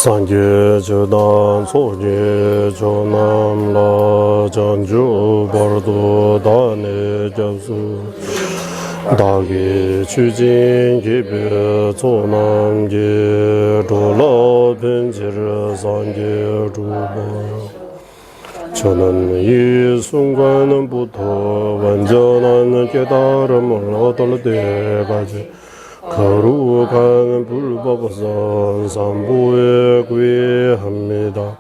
Sangye Chedan Soje Chonam La Janju Bardo Dane Japsu Dagi Chujin Gibe Chonam Ge Chola Penjir Sangye Chuba Chonan Yi Sungwan Buddha Vanjanan Kedaram Lodol Debaji 거룩한 불법선 삼부에 구애합니다.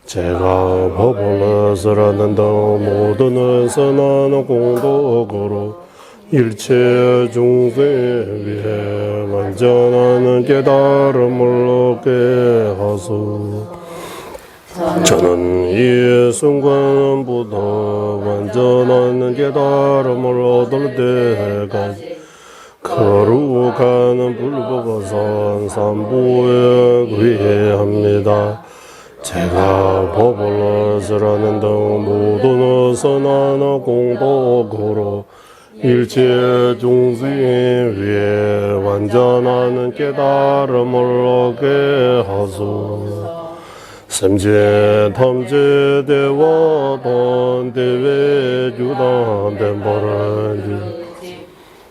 제가 법을 쓰라는 등 모든 선한 공덕으로 일체 중생 위해 완전한 깨달음을 얻게 하소. 저는 이 순간보다 완전한 깨달음을 얻을 때까지 거룩한 불법선 삼부에 구애합니다. 제가 법을 쓰라는 등 모든 선한 공덕으로 일체 중생 위에 완전한 깨달음을 얻게 하소. semje tamje dewa don dewe judan dembaranji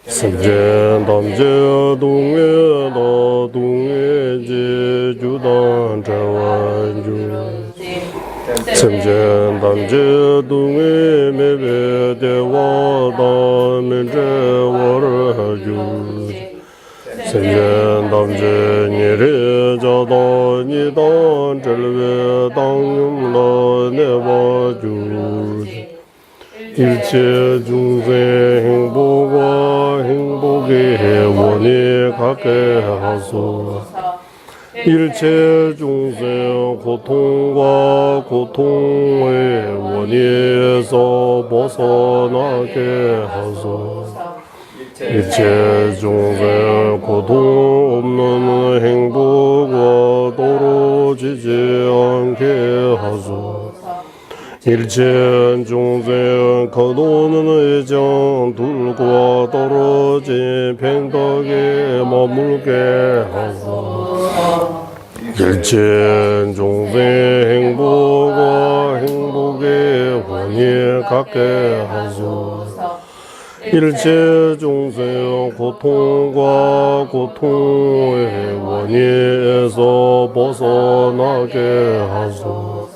semje tamje dungwe do dungwe je judan jawanju semje tamje dungwe mebe dewa don menje waraju semje tamje nyere jada nidan jelwe 당음로 내와주 일체 중생 행복과 행복의 원이 갖게 하소. 일체 중생 고통과 고통의 원인에서 벗어나게 하소. 일체 중생 고통 없는 행복과 떨어지지 않게 하소. 일체 중생 거도는 의정 둘과 떨어진 팽덕에 머물게 하소. 일체 중생 행복과 행복의 원이 갖게 하소. 일체 중생 고통과 고통의 원인에서 벗어나게 하소.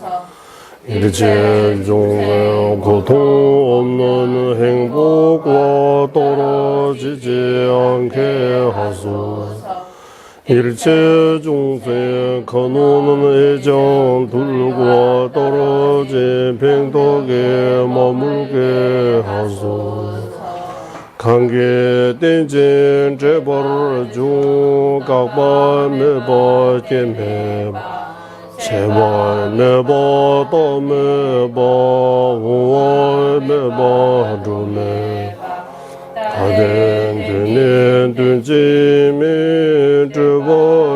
일체 중생 고통 없는 행복과 떨어지지 않게 하소. 일체 중생 거노는 애정 둘과 떨어진 팽덕에 머물게 하소. 관계 땡진 재벌 중 각반 매버 잼매 제발 매버 또 매버 우월 매버 주매 가된 드는 든지미 주버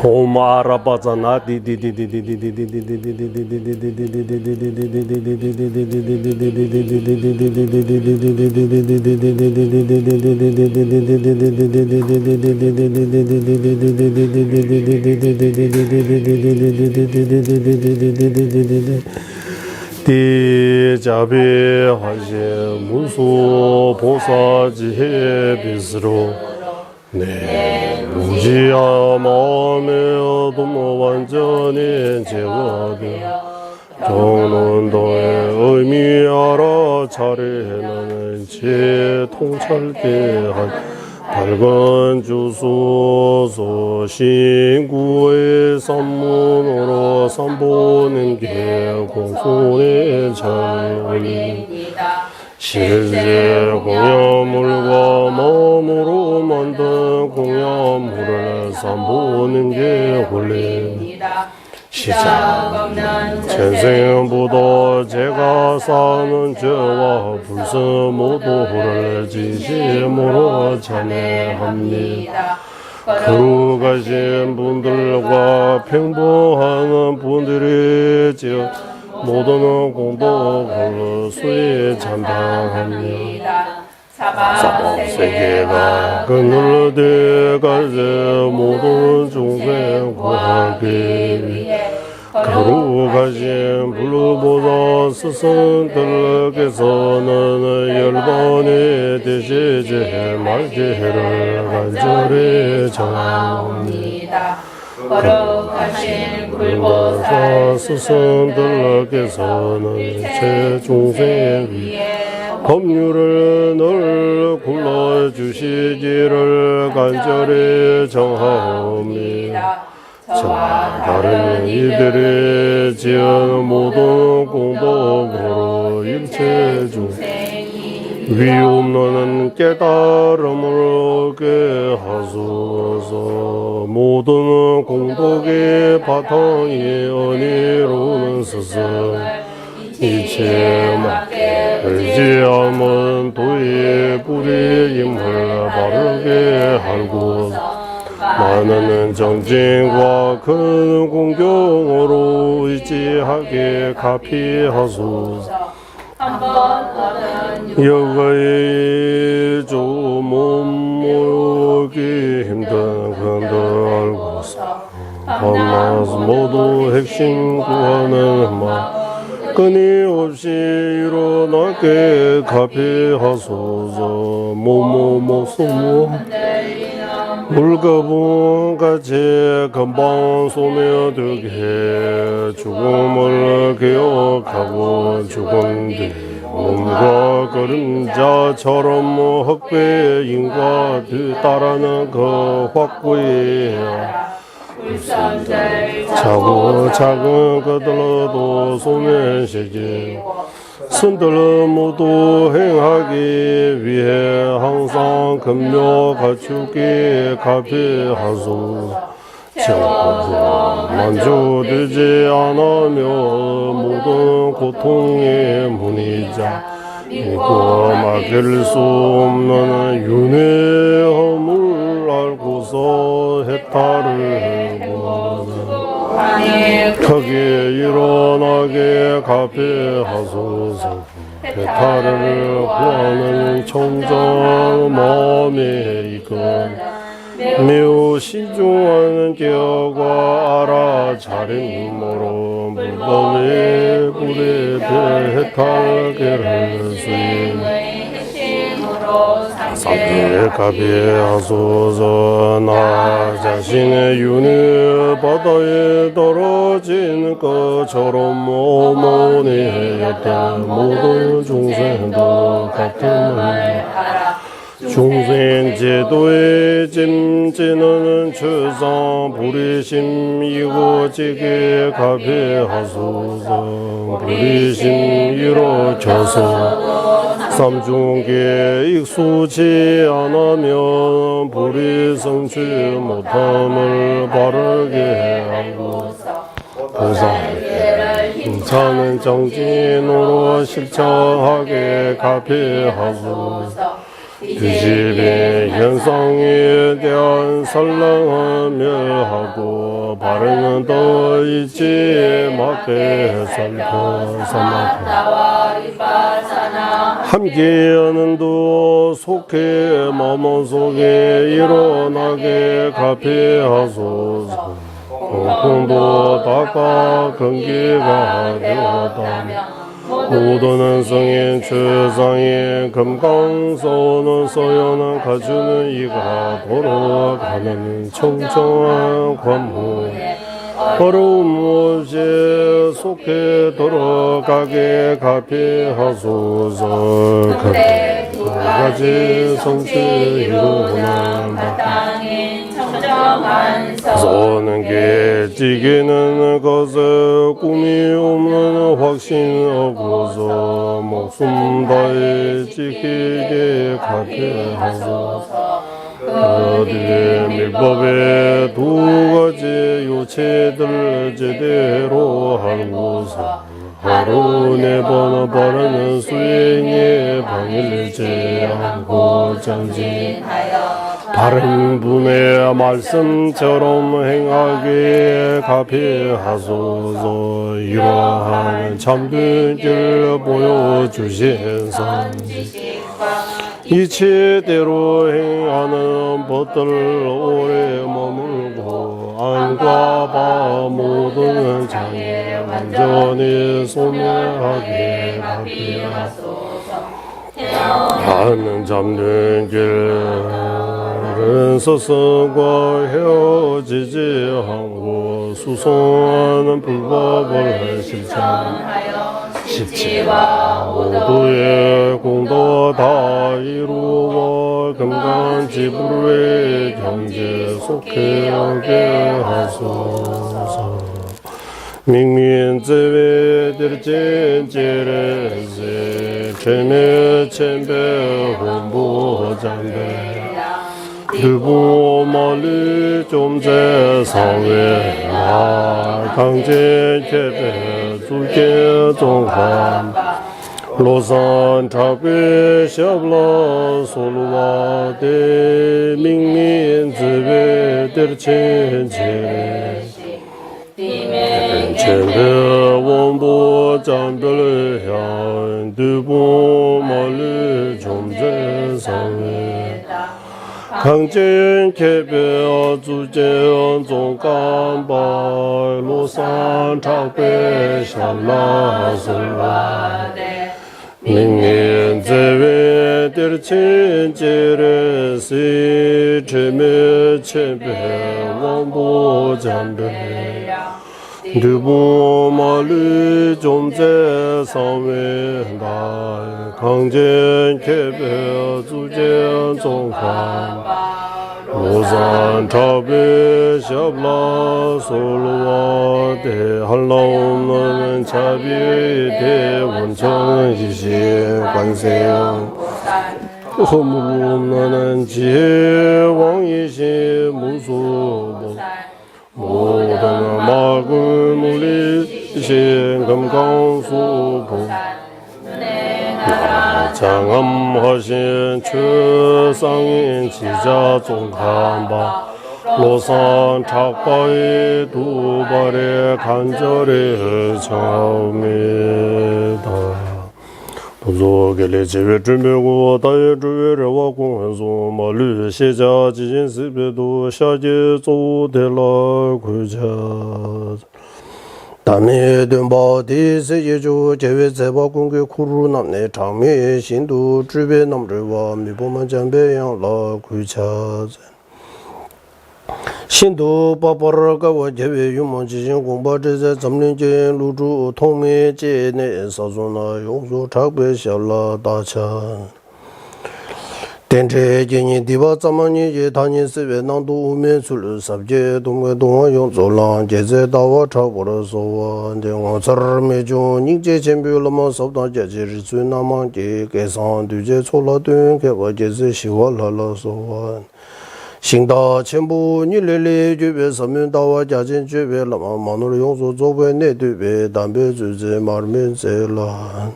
옴 아라바자나 디자비 하시 무수 보사지해 비스로 네 무지야 마음에 도모 완전히 제거되어 정론도의 의미 알아 차례는 제 통찰게 한 밝은 주소서 신구의 산문으로 산보는 게 공손의 자리입니다. 실제 공야물과 마음으로 만든 공야물을 산보는 게 권리입니다. 시작 전생보다 제가 사는 죄와 불스 모두를 진심으로 찬양합니다. 거룩하신 분들과 평범한 분들이 모든 공덕을 수에 찬양합니다. 사법세계가 그늘대가지 모든 종생 구하기 위해 거룩하신 불보다 스승들께서는 열반의 대제제 말제를 간절히 정합니다. 거룩하신 불보사 스승들께서는 제 종생 위해 법률을 늘 굴러주시기를 간절히 정하옵니다. 저와 다른 이들이 지은 모든 공덕으로 일체 중생이 위없는 깨달음을 얻게 하소서. 모든 공덕의 바탕이 은혜로운 스승 이체 맞게 의지함은 도의 뿌리 힘을 바르게 알고 많은 정진과 큰 공경으로 의지하게 가피하소서. 여가의 몸 모으기 힘든 근들 알고서 밤낮 모두 핵심 구하는 마 끊임없이 일어나게 가피하소서. 모모모소모 물거분같이 금방 소멸되게 죽음을 기억하고 죽은 뒤 몸과 그림자처럼 흑배인과 뒤따르는 그 확고히 차고 그들도 소멸시키고 손들을 모두 행하기 위해 항상 금요 갖추기 가피하소서. 만족되지 않으며 모든 고통의 문이자 믿고 막을 수 없는 윤회함을 알고서 해탈을 크게 일어나게 가피하소서. 해탈을 구하는 청정 마음에 이끌 매우 신중한 기억과 알아차린 힘으로 물범의 불에 대해 해탈계를 수임 삼계 가비하소서. 나 자신의 윤회 바다에 떨어진 것처럼 어머니의 했던 모든 종생도 같음을 중생 제도의 짐지는 최상 불의심 이고지게 가비하소서. 불의심 이루어져서 삼중계 익숙지 않으면 불의 성취 못함을 바르게 하고 보살께 힘차는 정진으로 실천하게 가피하소서. 뒤집에 현상에 대한 설렁을 하고 바르는 더 잊지 못해 살펴서 함께하는 도 속해 마음속에 일어나게 갚이하소서. 공도 닦아 근기가 되었다며 모든 성인 최상의 금강서는 서연한 가주는 이가 돌아가는 청정한 관무 어려움 없이 속해 돌아가게 갚이하소서. 그때 두 가지 성취 이루는 바땅인 청정한 서는 깨지기는 것을 꿈이 없는 확신 없어서 목숨 다해 지키게 갚이하소서. 어디 밀법의 두 가지 요체들 제대로 알고서 하루 네 번 바르는 수행에 방일지 않고 정진하여 바른 분의 말씀처럼 행하게 갚이하소서. 이러한 참된 길 보여주신 선지식과 이치대로 행하는 법들 오래 머물고 안과 바 모든 장애 완전히 소멸하게 갚이하소서. 하는 잡는 길은 스승과 헤어지지 않고 수송하는 불법을 실천하여 십지와 모두의 공도 다 이루어 금강지불의 경제 속해 하게 하소서. 민민제외들 진지레세 최매 천배 홍보장배 일부 멀리 좀제 사회 강제 개배 주계 종한 로산 차배 샤블라 솔와 대 민민제외들 진지레 천배 원보 장별을 향 두부 멀리 좀제 사회 강진 개별 주제 종간발 로산 차배 샬라솔라 민민제외들 친지레시 최매 천배 원보 장별 두부 멀리 좀제 사회다 강진 개별 주제 종간 로산 차배 샤블라 솔와 대할라 없는 차비 대원천 지시 관세음 허물 없는 지혜 왕이시 무수 모든 막을 물리신 금강수보 장엄하신 최상인 지자 종간바 로산 착바의 두 발의 간절히 처음이다. 도조계리 지회 준비고 다의 주회와 공원소 마루 시자 지진 스베도 샤제 조대라 구자 담에 등바디 세제조 제외 제바 공개 쿠루 남내 장미 신도 주변 남들과 미보만 장배양라 구자 신도 바바라가 제외 유먼 지진 공바제제 점령제 루주 통매제 내 사존나 용수 작배 샬라 다차 denche jenye diwa tsamanye je tanye sewe nangdo ume sulu sabje dumwe dungwa yung zolang jeze dawa chakura sowa jengwa tsar me chung nyingje chenpyo lama sabdang jeje rizui namang je kesang duje chola dun kewa jeze shiwa lala sowa Shingda chenpo nilele jube samyun dawa jajen jube lama manur yongso zobwe ne dube dambe zuze marmen ze lan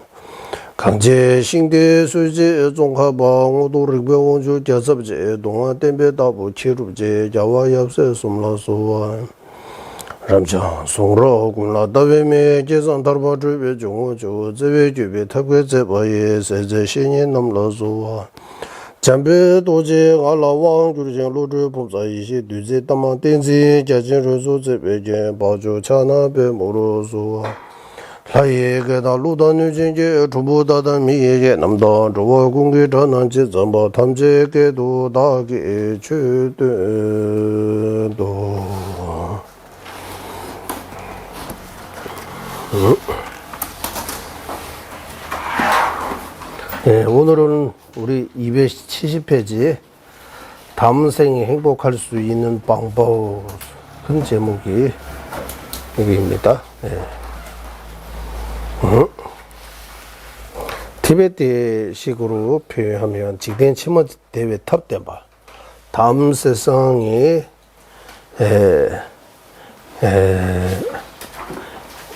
강제 싱대 수제 종합방 오도르병주 대섭제 동안 댐베다부 치루제 자와 yap세 숨라소와 람자 송로 군라 다베메 계산 달바 주베 종오조 제베 주베 탑게 제바에 세제 신이 넘라소와 잠베 도제 알라왕 주르제 로드 봉사 이시 뒤제 담만 땡지 자진 로소 제베제 바조 차나베 모로소와 라이에게다 루다뉴진제 주부다다 미에게 남다 저와 공기 전환지 전바 탐제게도 다게 주대도 네, 오늘은 우리 270페이지 다음 생에 행복할 수 있는 방법 큰 제목이 여기입니다. 네. 티베트식으로 표현하면 직된 치머 대회 탑대바 다음 세상에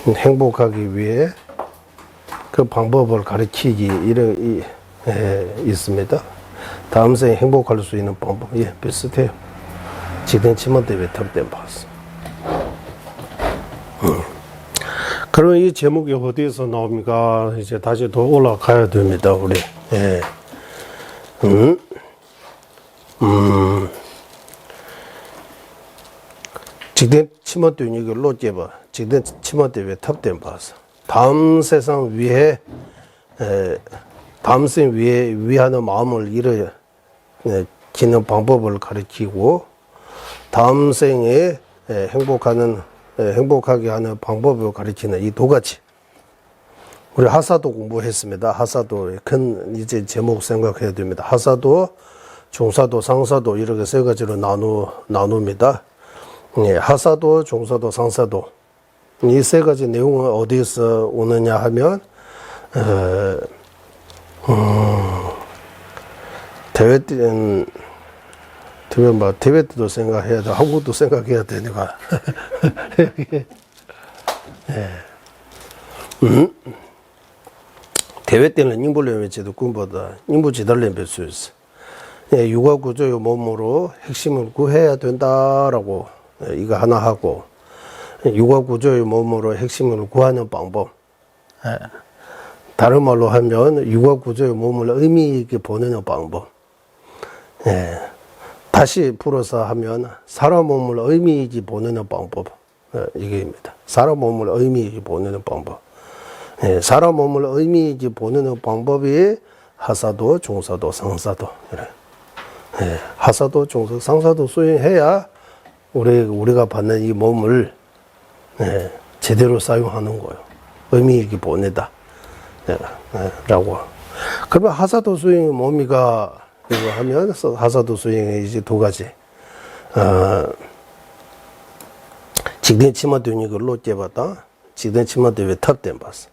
행복하기 위해 그 방법을 가르치기 있습니다. 다음 생에 행복할 수 있는 방법 비슷해요. 직된 치머 대회 탑대바. 그럼 이 제목이 어디에서 나옵니까? 이제 다시 더 올라가야 됩니다, 우리. 예. 직된 치머뜨니까 로제바, 직된 치머뜨 왜 탑된 봐서. 다음 세상 위에, 다음 생 위에 위하는 마음을 기는 방법을 가르치고, 다음 생에 행복하게 하는 방법을 가르치는 이 두 가지. 우리 하사도 공부했습니다. 하사도 큰 이제 제목 생각해야 됩니다. 하사도, 종사도, 상사도 이렇게 세 가지로 나눕니다. 하사도, 종사도, 상사도 이 세 가지 내용은 어디에서 오느냐 하면 티베트도 생각해야 돼, 한국도 생각해야 되니까. 대회 때는 인불련외제도 군보다 인부지달련 배수였어. 육아구조의 몸으로 핵심을 구해야 된다라고 이거 하나 하고, 육아구조의 몸으로 핵심을 구하는 방법. 다른 말로 하면 육아구조의 몸을 의미 있게 보내는 방법. 다시 풀어서 하면 사람 몸을 의미 있게 보내는 방법. 이게입니다. 사람 몸을 의미 있게 보내는 방법. 사람 몸을 의미 있게 보내는 방법이 하사도, 종사도, 상사도. 하사도, 종사, 상사도 수행해야 우리가 받는 이 몸을 제대로 사용하는 거예요. 의미 있게 보내다. 라고. 그러면 하사도 수행의 몸이가 이거 하면 하사도 수행의 이제 두 가지. 직된 치마되니 걸로 째봤다. 직된 치마되 왜 탑된 봤어.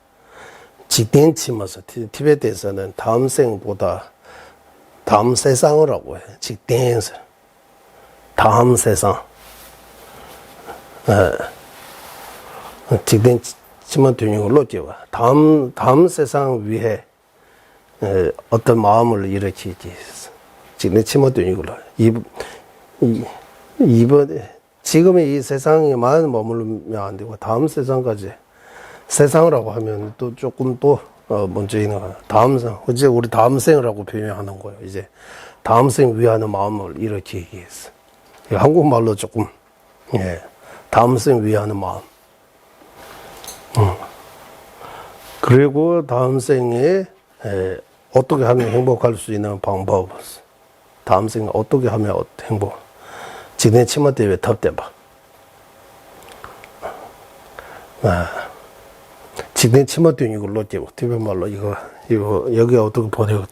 직된 치마서 티베트에서는 다음 생보다 다음 세상을 하고 해. 직된에서 다음 세상. 직된 치마되니 걸로 째봐. 다음 세상 위해 어떤 마음을 일으키기 위해서 직된 치마되니 걸로. 지금의 이 세상에만 머물면 안 되고 다음 세상까지. 세상이라고 하면 또 조금 또 먼저 있는 거야. 다음 생, 이제 우리 다음 생이라고 표현하는 거예요. 이제 다음 생 위하는 마음을 일으키기 위해서. 한국말로 조금 다음 생 위하는 마음. 그리고 다음 생에 어떻게 하면 행복할 수 있는 방법. 다음 생에 어떻게 하면 행복. 지네 치마 때문에 탑대봐. 직된 치마 뛴 이걸로 째고, 티베트 말로 이거, 여기 어떻게 보내고,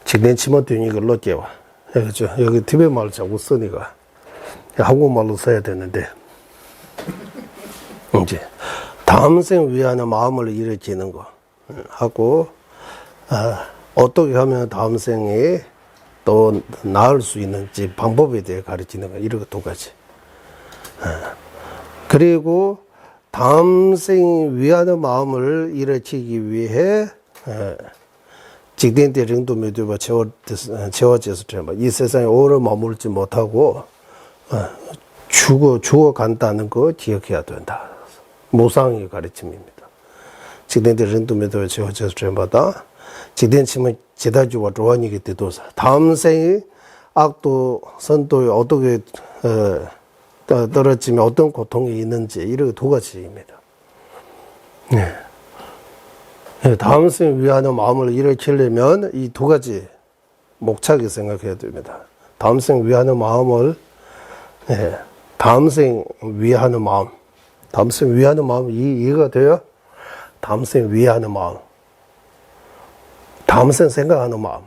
직된 치마 뛴 이걸로 째고, 여기 티베트 말로 자꾸 쓰니까, 한국말로 써야 되는데, 이제, 다음 생 위하는 마음을 일으키는 거, 하고, 어떻게 하면 다음 생에 또 나을 수 있는지 방법에 대해 가르치는 거, 이런 거 두 가지. 그리고, 다음 생 위하는 마음을 일으키기 위해 직된대 정도 메도바 채워져서 이 세상에 오래 머물지 못하고 죽어간다는 거 기억해야 된다. 무상의 가르침입니다. 직된대 정도 메도바 채워져서 전마다 직된치면 제다주와 조언이기 때도사 다음 생에 악도 선도에 어떻게 떨어지면 어떤 고통이 있는지 이렇게 두 가지입니다. 네. 다음 생을 위하는 마음을 일으키려면 이 두 가지 목차게 생각해야 됩니다. 다음 생을 위하는 마음을 다음 생 위하는 마음, 다음 생 위하는 마음 이해가 돼요? 다음 생 위하는 마음, 다음 생 생각하는 마음,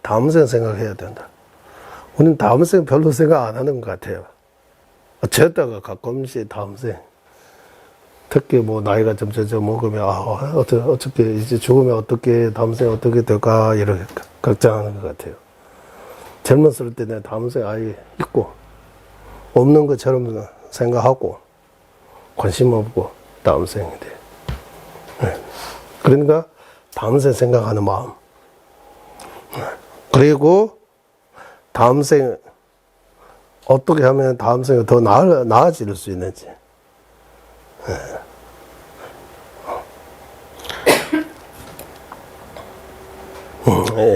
다음 생 생각해야 된다. 우리는 다음 생 별로 생각 안 하는 것 같아요. 어쩌다가 가끔씩 다음 생, 특히 뭐 나이가 점점 먹으면 어떻게 이제 죽으면 어떻게 다음 생 어떻게 될까 이렇게 걱정하는 것 같아요. 젊었을 때는 다음 생 아예 있고 없는 것처럼 생각하고 관심 없고 다음 생에 대해. 그러니까 다음 생 생각하는 마음. 그리고 다음 생 어떻게 하면 다음 생에 더 나아질 수 있는지.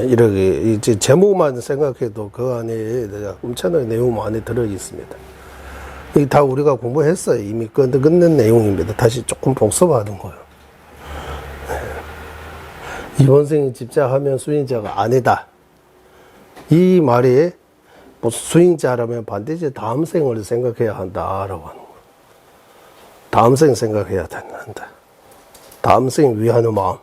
이렇게 이제 제목만 생각해도 그 안에 엄청난 내용 많이 들어 있습니다. 이게 다 우리가 공부했어요. 이미 끝낸 내용입니다. 다시 조금 복습하는 거예요. 이번 생에 집자하면 수행자가 아니다. 이 말이 뭐 수행자라면 반드시 다음 생을 생각해야 한다라고 하는 거예요. 다음 생 생각해야 된다. 다음 생 위하는 마음.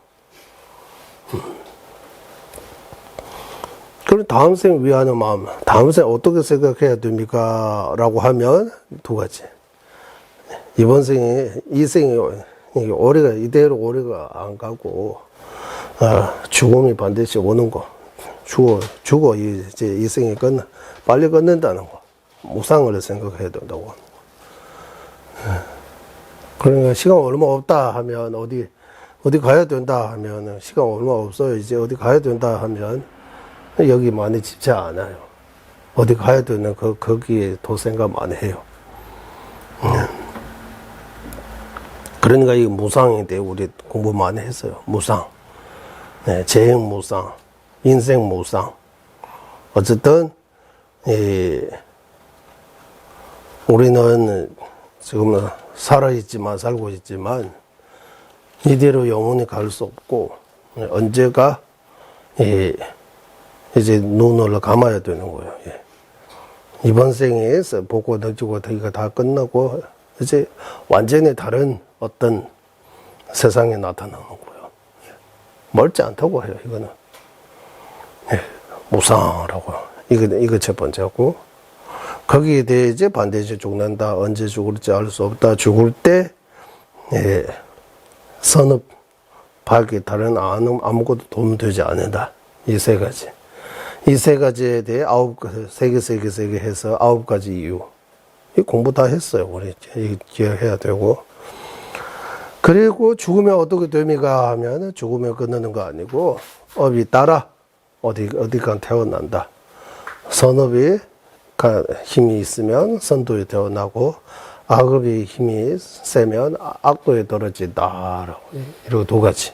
그럼 다음 생 위하는 마음, 다음 생 어떻게 생각해야 됩니까? 라고 하면 두 가지. 이번 생에, 이 생에 오래가, 이대로 오래가 안 가고, 죽음이 반드시 오는 거. 죽어, 이제 이 생이 빨리 끝낸다는 거. 무상을 생각해야 된다고 하는 거. 그러니까 시간 얼마 없다 하면 어디 가야 된다 하면 시간 얼마 없어요. 이제 어디 가야 된다 하면 여기 많이 집착 안 해요. 어디 가야 되는 거기에 더 생각 많이 해요. 그러니까 이 무상에 대해 우리 공부 많이 했어요. 무상. 재행 무상. 인생 무상. 어쨌든, 우리는 지금 살고 있지만, 이대로 영원히 갈 수 없고, 언제가, 이제 눈을 감아야 되는 거예요. 이번 생에서 보고 느끼고 되기가 다 끝나고 이제 완전히 다른 어떤 세상에 나타나는 거예요. 멀지 않다고 해요. 이거는 무상하라고. 이거 첫 번째고 거기에 대해 이제 반드시 죽는다. 언제 죽을지 알 수 없다. 죽을 때 선업하기 다른 아무것도 도움되지 않는다. 이 세 가지. 이 세 가지에 대해 세 개 해서 9가지 이유. 이 공부 다 했어요. 우리 기억해야 되고. 그리고 죽으면 어떻게 됩니까? 하면 죽으면 끝나는 거 아니고, 업이 따라 어디간 태어난다. 선업이 힘이 있으면 선도에 태어나고, 악업이 힘이 세면 악도에 떨어진다. 이렇게 두 가지.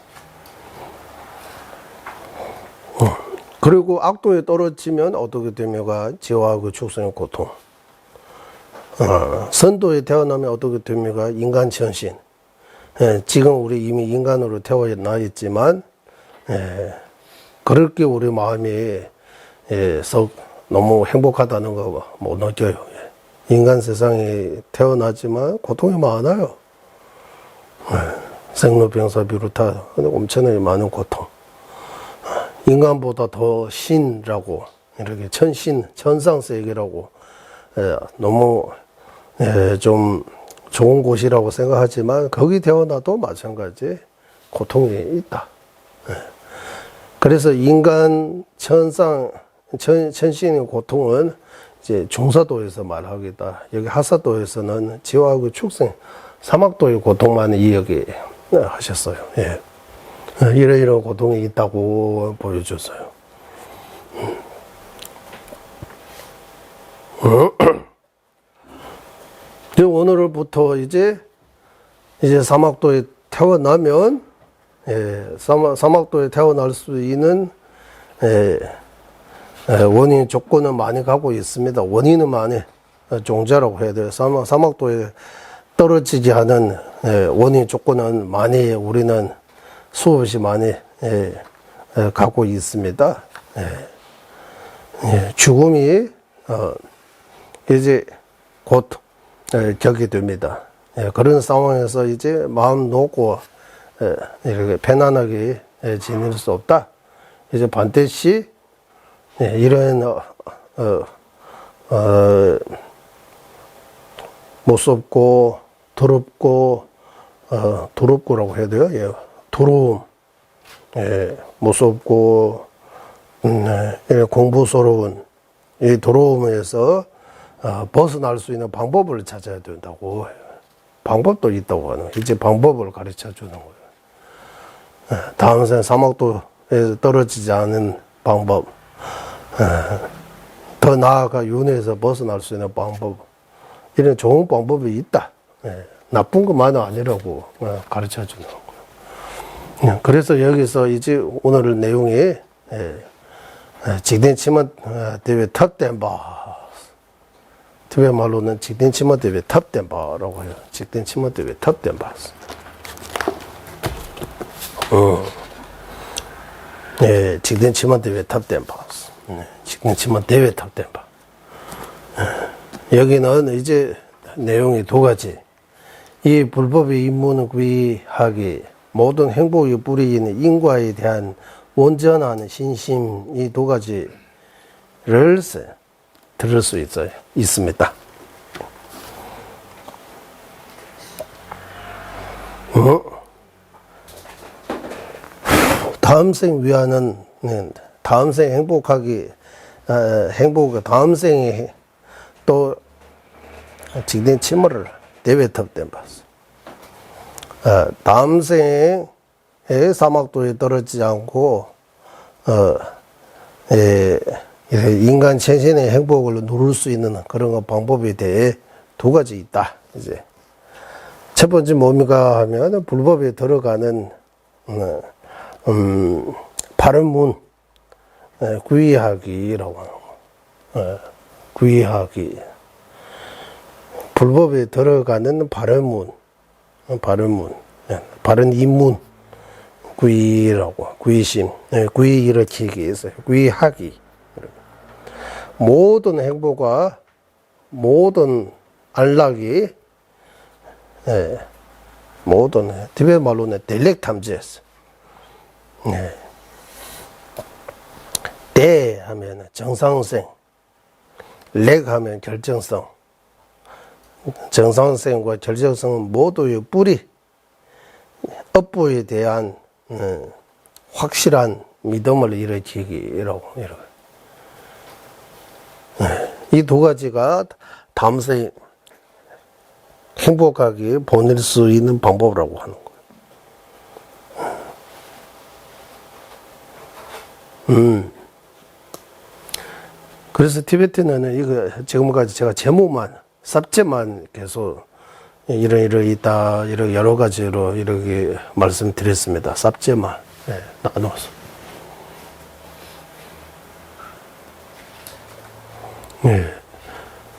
그리고 악도에 떨어지면 어떻게 됩니까? 지옥하고 축생의 고통. 선도에 태어나면 어떻게 됩니까? 인간 천신. 지금 우리 이미 인간으로 태어나 있지만, 그렇게 우리 마음이 썩 너무 행복하다는 거 못 느껴요. 인간 세상에 태어나지만 고통이 많아요. 생로병사 비롯한 엄청나게 많은 고통. 인간보다 더 신라고, 이렇게 천상세계라고, 너무, 좀 좋은 곳이라고 생각하지만, 거기 태어나도 마찬가지 고통이 있다. 그래서 인간, 천신의 고통은 이제 중사도에서 말하겠다. 여기 하사도에서는 지옥하고 축생, 사막도의 고통만 이야기하셨어요. 이러이러한 고통이 있다고 보여줬어요. 오늘부터 이제 사막도에 태어나면, 사막도에 태어날 수 있는, 원인 조건은 많이 가고 있습니다. 원인은 많이, 종자라고 해야 돼요. 사막도에 떨어지지 않은, 원인 조건은 많이, 우리는 수없이 많이, 가고 있습니다. 죽음이, 이제 곧, 격이 됩니다. 그런 상황에서 이제 마음 놓고, 이렇게 편안하게 지낼 수 없다. 이제 반드시, 이런, 무섭고, 더럽고, 더럽고라고 해야 돼요. 예, 더러움, 무섭고, 공부스러운 이 더러움에서 벗어날 수 있는 방법을 찾아야 된다고. 방법도 있다고 하는, 이제 방법을 가르쳐 주는 거예요. 다음 생 사막도에서 떨어지지 않은 방법, 더 나아가 윤회에서 벗어날 수 있는 방법, 이런 좋은 방법이 있다. 나쁜 것만은 아니라고 가르쳐 주는 거예요. 그래서 여기서 이제 오늘 내용이 직den치만 대회 탑된바, 티베트 말로는 직den치만 대회 탑된바라고 해요. 직den치만 대회 탑된바. 직den치만 대회 탑된바. 직den치만 대회 탑된바. 여기는 이제 내용이 두 가지. 이 불법의 임무는 구의하기, 모든 행복의 뿌리인 인과에 대한 온전한 신심, 이 두 가지를 들을 수 있습니다. 다음 생 위하는, 다음 생 행복하기, 다음 생에 또 직된 침몰을 대회탑된 봤어. 다음 생에 사막도에 떨어지지 않고, 인간 자신의 행복을 누릴 수 있는 그런 방법에 대해 두 가지 있다. 이제 첫 번째 뭡니까 하면 불법에 들어가는 바른 문, 구의하기라고 하는 거. 구의하기. 불법에 들어가는 바른 문, 바른 입문, 구의라고, 구의심, 구의 일으키기 있어요. 구의하기. 모든 행복과 모든 안락이, 모든, 티베트 말로는 델렉 탐지했어. 대 하면 정상생, 렉 하면 결정성. 정상성과 결정성은 모두의 뿌리, 업보에 대한 확실한 믿음을 일으키기라고. 이 두 가지가 다음 생에 행복하게 보낼 수 있는 방법이라고 하는 거예요. 그래서 티베트는 이거 지금까지 제가 제목만, 삽제만 계속 이러 여러 가지로 이렇게 말씀드렸습니다. 삽제만 나눠서.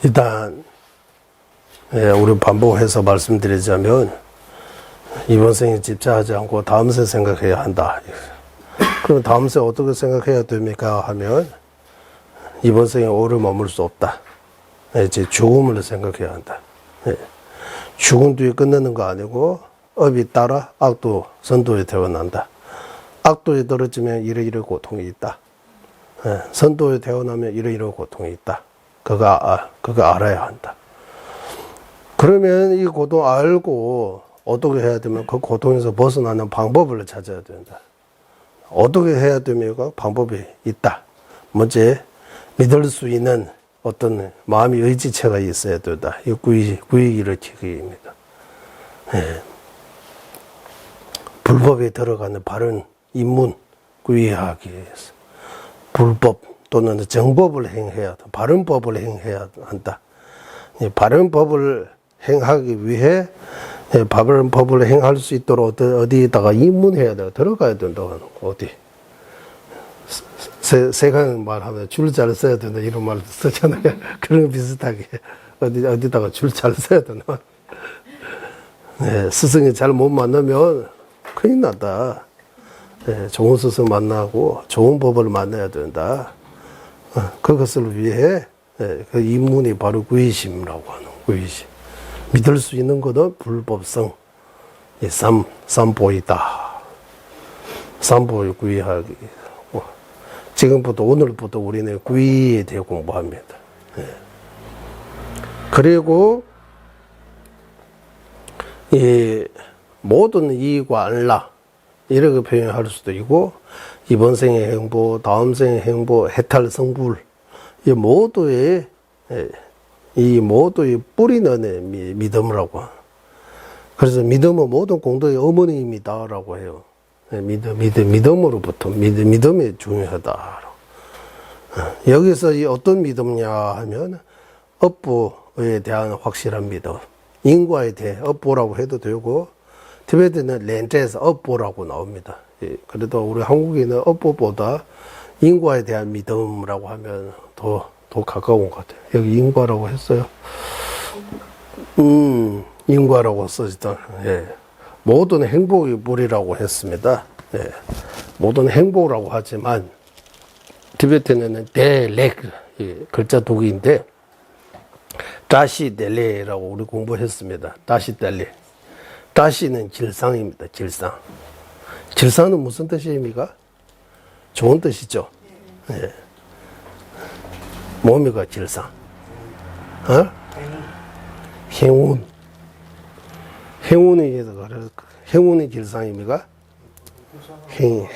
일단 우리 반복해서 말씀드리자면 이번 생에 집착하지 않고 다음 생 생각해야 한다. 그럼 다음 생 어떻게 생각해야 됩니까 하면 이번 생에 오래 머물 수 없다. 이제 죽음을 생각해야 한다. 죽은 뒤에 끝내는 거 아니고 업이 따라 악도, 선도에 태어난다. 악도에 떨어지면 이러이러 고통이 있다. 선도에 태어나면 이러이러 고통이 있다. 그거 알아야 한다. 그러면 이 고통 알고 어떻게 해야 되면 그 고통에서 벗어나는 방법을 찾아야 된다. 어떻게 해야 됩니까? 방법이 있다. 먼저 믿을 수 있는 어떤 마음의 의지체가 있어야 된다. 이 구의 일으키기입니다. 불법에 들어가는 바른 입문 구의하기 위해서 불법 또는 정법을 행해야 한다. 바른 법을 행해야 한다. 바른 법을 행하기 위해 바른 법을 행할 수 있도록 어디에다가 입문해야 돼. 들어가야 된다. 어디? 세강 말하면 줄 잘 써야 된다. 이런 말 쓰잖아요. 그런 비슷하게. 어디다가 줄 잘 써야 된다. 네, 스승이 잘 못 만나면 큰일 난다. 네, 좋은 스승 만나고 좋은 법을 만나야 된다. 그것을 위해 그 입문이 바로 구의심이라고 하는 구의심. 믿을 수 있는 것은 불법성. 삼보이다. 삼보의 구의하기. 지금부터 오늘부터 우리는 구의에 대해 공부합니다. 그리고 이 모든 이익과 안락 이렇게 표현할 수도 있고 이번 생의 행보, 다음 생의 행보, 해탈 성불 이 모두의 뿌리는 믿음이라고. 그래서 믿음은 모든 공덕의 어머니입니다라고 해요. 믿음으로부터 믿음이 중요하다. 여기서 이 어떤 믿음이냐 하면 업보에 대한 확실한 믿음. 인과에 대해 업보라고 해도 되고 티베트는 렌트에서 업보라고 나옵니다. 그래도 우리 한국인은 업보보다 인과에 대한 믿음이라고 하면 더 가까운 것 같아요. 여기 인과라고 했어요. 인과라고 써있다. 예. 모든 행복의 뿌리라고 했습니다. 예. 모든 행복이라고 하지만 티베트는 대렉 글자 독일인데 다시 델레라고 우리 공부했습니다. 다시 델레. 다시는 길상입니다. 길상. 길상은 무슨 뜻입니까? 좋은 뜻이죠. 예. 뭡니까 길상? 행운. 행운이 길상입니까?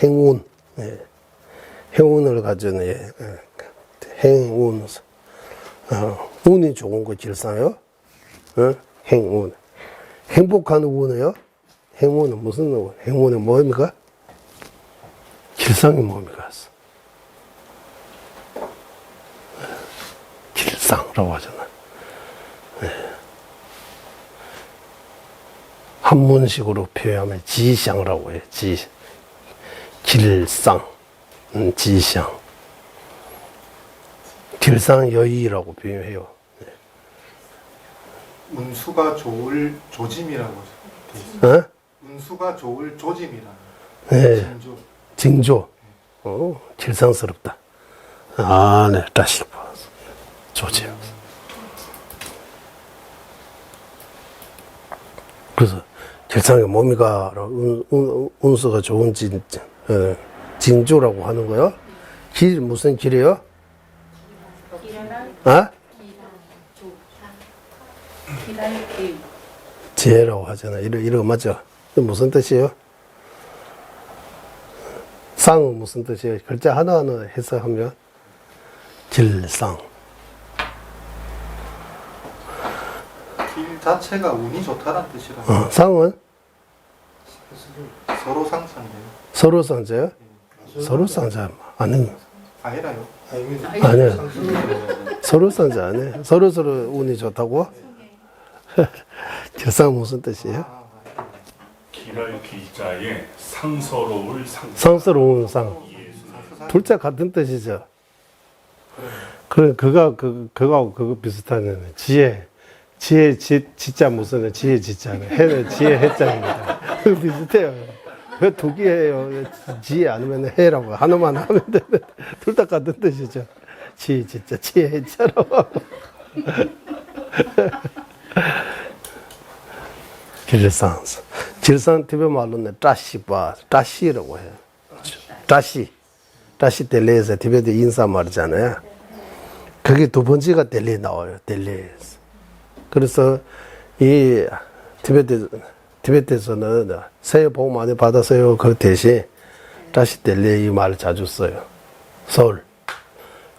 행운. 예. 행운을 가진 행운. 운이 좋은 거 길상이요? 행운. 행복한 운이요? 행운은 무슨 운? 행운은 뭡니까? 길상이 뭡니까? 길상이라고 하잖아. 한문식으로 표현하면 지상이라고 해요. 길상, 지상. 길상여의라고 표현해요. 운수가 좋을 조짐이라고 돼 있어요. 운수가 좋을 조짐이라는. 네. 징조. 길상스럽다. 아, 네. 다시 봐. 조짐. 그래서 길상이 뭡니까? 운수가 좋은 징조라고 하는 거요. 길, 무슨 길이요? 지혜라고 하잖아. 이거 맞죠? 무슨 뜻이에요? 쌍은 무슨 뜻이에요? 글자 하나하나 해석하면 길상. 길 자체가 운이 좋다는 뜻이라. 상은? 서로 상상돼요. 서로 상자요? 서로 상자 아닌. 아니라요. 아니요. 서로 상자 아니에요. 서로 운이 좋다고? 길상 무슨 뜻이에요? 길할 길자에 상서로울 상스러운 상. 둘째 같은 뜻이죠. 그래, 그거 비슷하네. 지자 무슨 지혜 지자네. 해는 지혜 해자입니다. 그거 비슷해요. 왜 두 개예요? 지혜 아니면 해라고 하나만 하면 되는데 둘 다 같은 뜻이죠. 지혜 지자, 지혜 해자라고. 길상. 길상 티베 말로는 따시라고 해요. 따시 델레에서 티베트 인사 말이잖아요. 그게 두 번째가 델레 나와요. 델레에서. 그래서 이 티베트에서는 새해 복 많이 받으세요. 그 대신 따시 델레 이 말을 자주 써요. 서울.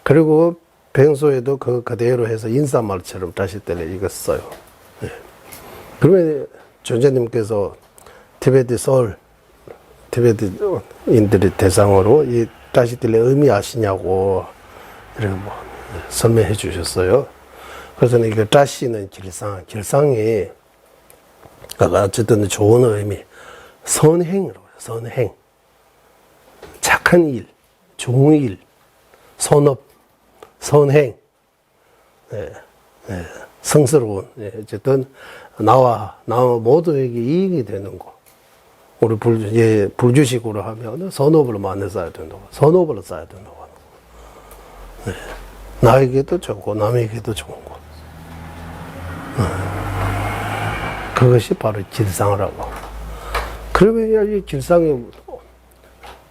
그리고 평소에도 그대로 해서 인사말처럼 따시 델레 이거 써요. 네. 그러면 존재님께서 티베트 서울 티베트인들의 대상으로 이 자식들의 의미 아시냐고 이렇게 뭐 설명해 주셨어요. 그래서 이게 자시는 길상이 어쨌든 좋은 의미, 선행이라고 해요. 선행, 착한 일, 좋은 일, 선업, 선행, 성스러운, 어쨌든 나와 모두에게 이익이 되는 거. 우리 불주식으로 하면 선업을 많이 써야 된다고. 선업을 써야 된다고 하는 거. 나에게도 좋고 남에게도 좋은 거. 그것이 바로 길상이라고. 그러면 이 길상이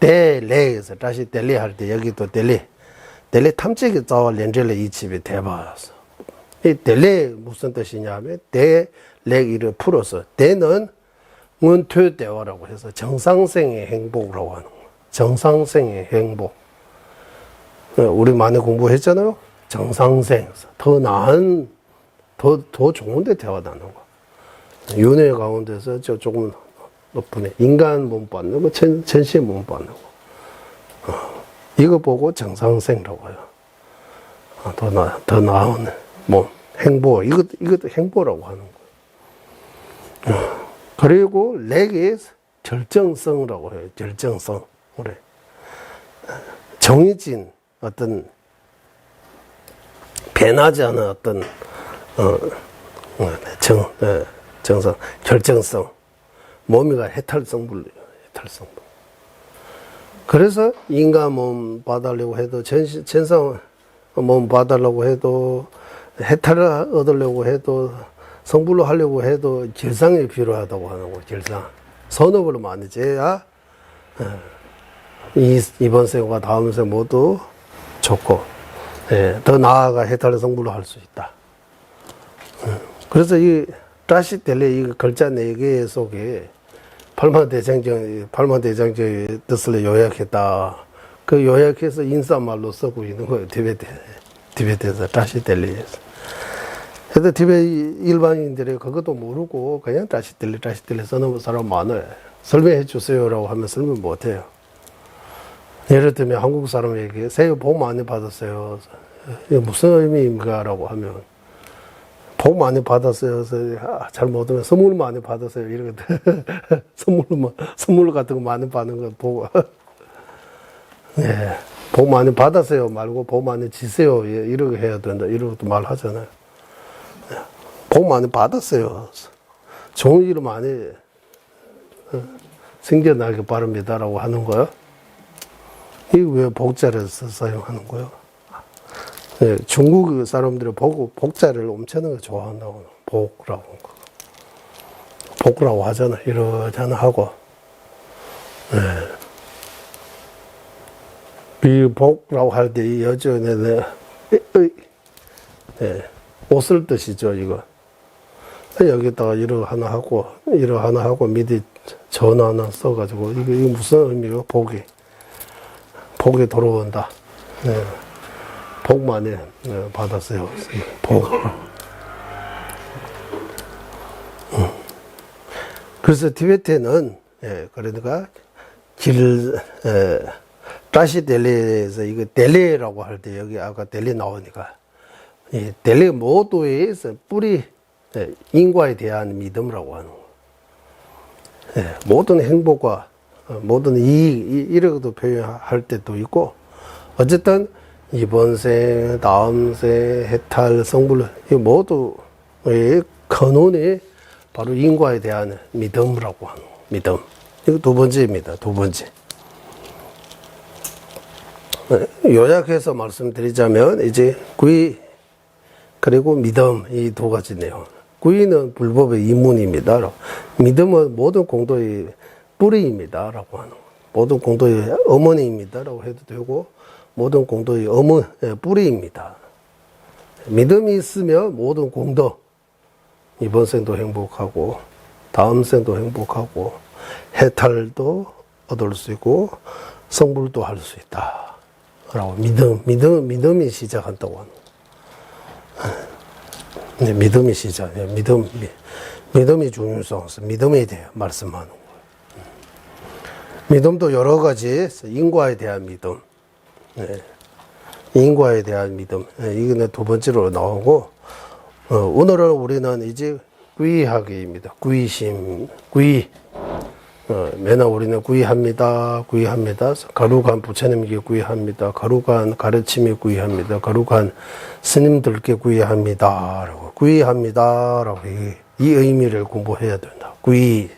대례에서 다시 델리할 때 여기도 델리 탐색이 자와 렌젤의 이 집이 대박이었어. 이 델리 무슨 뜻이냐면 대례기를 풀어서 대는 은퇴대화라고 해서 정상생의 행복이라고 하는 거예요. 정상생의 행복. 우리 많이 공부했잖아요. 정상생 더 나은 더 좋은 데 태어나는 거. 윤회 가운데서 조금 높은 애. 인간 몸 받는 거, 천시의 몸 받는 거. 이거 보고 정상생이라고 해요. 더 나은 몸, 행복. 이것도 행복이라고 하는 거예요. 그리고 렉이 절정성이라고 해요. 절정성. 그래. 정해진 어떤 변하지 않은 어떤 정성, 결정성, 몸이가 해탈성불이에요. 해탈성불. 그래서 인간 몸 받으려고 해도 천상 몸 받으려고 해도 해탈을 얻으려고 해도 성불로 하려고 해도 길상이 필요하다고 하는 거. 길상. 선업을 많이 재야 이번 생과 다음 생 모두 좋고 더 나아가 해탈의 성불로 할 수 있다. 그래서 이 다시 델레 이 글자 4개 속에 팔만대장정의 뜻을 요약했다. 그 요약해서 인사말로 쓰고 있는 거예요. 티베트에서 다시 델레에서. 그래서 티베트 일반인들이 그것도 모르고 그냥 다시 델레 써놓은 사람 많아요. 설명해 주세요라고 하면 설명 못 해요. 예를 들면 한국 사람에게 새해 복 많이 받았어요. 이게 무슨 의미인가? 라고 하면 복 많이 받았어요. 잘 못하면 선물 많이 받았어요. 이러거든. 선물 같은 거 많이 받는 거 보고. 예. 복 많이 받았어요. 말고 복 많이 지세요. 이렇게 해야 된다. 이렇게 말하잖아요. 복 많이 받았어요. 좋은 일 많이 생겨나게 바랍니다라고 하는 거예요. 이게 왜 복자를 사용하는 거예요? 네, 중국 사람들이 복자를 엄청나게 좋아한다고. 복라고 하잖아. 이러잖아 하고. 이 복라고 할 때 이 여전에 옷을 뜻이죠, 이거. 여기다가 이러 하나 하고 밑에 전 하나 써가지고 이게 무슨 의미예요? 복이 돌아온다. 복 많이 받았어요. 복. 그래서 티베트는 그러니까 다시 델리에서 이거 델리라고 할 때 여기 아까 델리 나오니까 이 델리 모두의 뿌리 인과에 대한 믿음이라고 하는 거. 모든 행복과 모든 이익 이렇게도 표현할 때도 있고 어쨌든 이번 생, 다음 생, 해탈, 성불 이 모두의 근원이 바로 인과에 대한 믿음이라고 하는 거. 믿음. 이거 두 번째입니다. 두 번째. 요약해서 말씀드리자면 이제 구의 그리고 믿음 이 두 가지 내용. 구의는 불법의 입문입니다. 믿음은 모든 공도의 뿌리입니다. 라고 하는 거. 모든 공도의 어머니입니다. 라고 해도 되고 모든 공도의 뿌리입니다. 믿음이 있으면 모든 공도 이번 생도 행복하고 다음 생도 행복하고 해탈도 얻을 수 있고 성불도 할 수 있다. 라고 믿음이 시작한다고 하는 거. 네, 믿음이 시작이에요. 믿음이 중요성, 믿음에 대해 말씀하는 거예요. 믿음도 여러 가지 있어. 인과에 대한 믿음. 예. 인과에 대한 믿음. 예. 이거는 두 번째로 나오고, 오늘은 우리는 이제 구의하기입니다. 구의심, 구의. 맨날 우리는 구의합니다. 구의합니다. 거룩한 부처님께 구의합니다. 거룩한 가르침에 구의합니다. 거룩한 스님들께 구의합니다. 라고. 구의합니다. 라고. 이 의미를 공부해야 된다. 구의.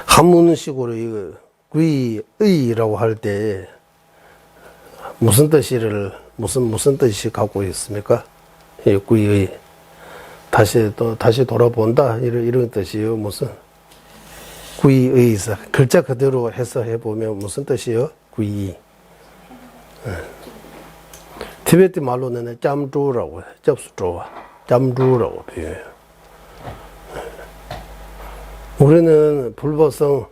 한문식으로 이거 구의의라고 할 때 무슨 무슨 뜻이 갖고 있습니까? 이 구의의. 다시 돌아본다 이런 뜻이요. 무슨 구의의사 글자 그대로 해석해 보면 무슨 뜻이요? 구의. 티베트 말로는 짬주라고 해. 접수조와 짬주라고 표현해요. 우리는 불법성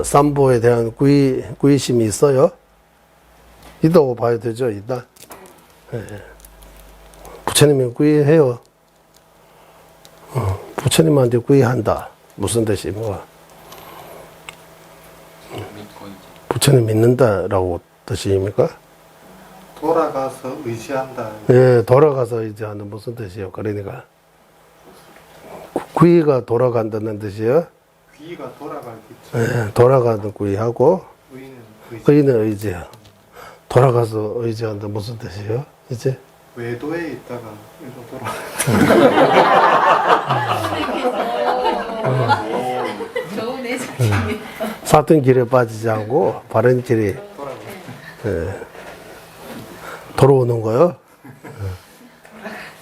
삼보에 대한 구의심이 있어요. 있다고 봐야 되죠. 일단 부처님이 구의해요. 부처님한테 구의한다. 무슨 뜻이 뭐야? 부처님 믿는다라고 뜻입니까? 돌아가서 의지한다. 예, 돌아가서 의지하는 무슨 뜻이요? 그러니까 구의가 돌아간다는 뜻이요. 귀가 돌아가겠죠. 예, 돌아가는 구의하고 의는 의지. 의는 의지야. 돌아가서 의지한다 무슨 뜻이요? 이제 외도에 있다가 일로 돌아. 좋은 해석이네. 샀던 길에 빠지지 않고 바른 길에 돌아오는 거요.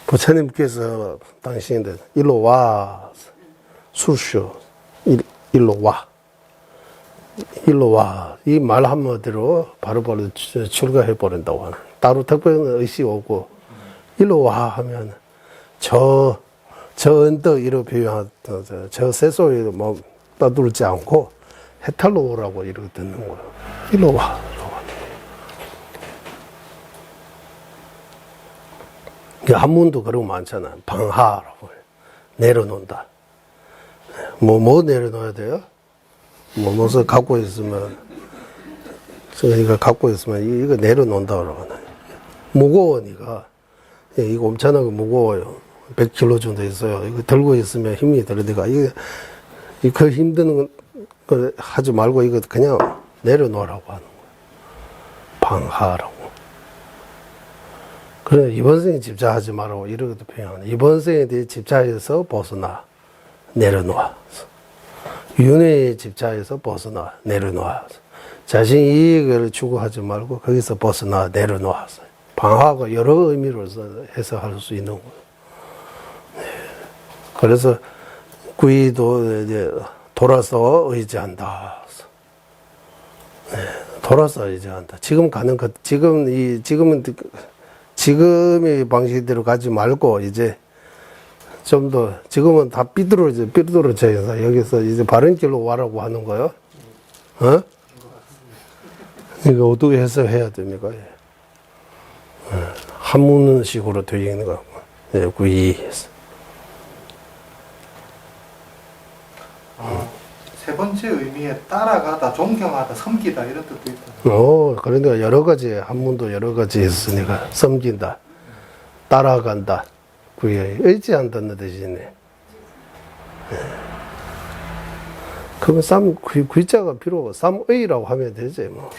부처님께서 당신들 일로 와 술쇼 일로 와 일로 와 이 말 한마디로 바로바로 출가해 버린다고 하는. 따로 특별한 의식 없고 일로 와 하면 저 언덕 이로 표현한 저 세소에 뭐 떠들지 않고 해탈로 오라고 이러고 듣는 거예요. 일로 와. 한문도 그런 거 많잖아. 방하라고 내려놓는다. 뭐 내려놓아야 돼요? 무슨 갖고 있으면 이거 갖고 있으면 이거 내려놓는다 그러거든. 무거우니까 이거 엄청나게 무거워요. 100kg 정도 있어요. 이거 들고 있으면 힘이 들으니까 그 힘드는 거 하지 말고 이거 그냥 내려놓으라고 하는 거예요. 방하라고. 그래 이번 생에 집착하지 말라고 이렇게도 표현하는. 이번 생에 대해 집착해서 벗어나 내려놓아. 윤회에 집착해서 벗어나 내려놓아. 자신 이익을 추구하지 말고 거기서 벗어나 내려놓아. 방화가 여러 의미로 해석할 수 있는 거예요. 그래서 구의도 이제 돌아서 의지한다. 돌아서 의지한다. 지금 가는 것, 지금의 방식대로 가지 말고 이제 좀 더 지금은 다 삐뚤어져 있어. 여기서 이제 바른 길로 와라고 하는 거요. 이거 어떻게 해석해야 됩니까? 한문식으로 되어 있는 거. 예, 구의. 세 번째 의미에 따라가다, 존경하다, 섬기다 이런 뜻도 있다. 그러니까 여러 가지 한문도 여러 가지 있으니까 섬긴다, 따라간다, 구의 의지한다는 뜻이네. 그러면 구자가 필요 없고 삼의라고 하면 되지 뭐.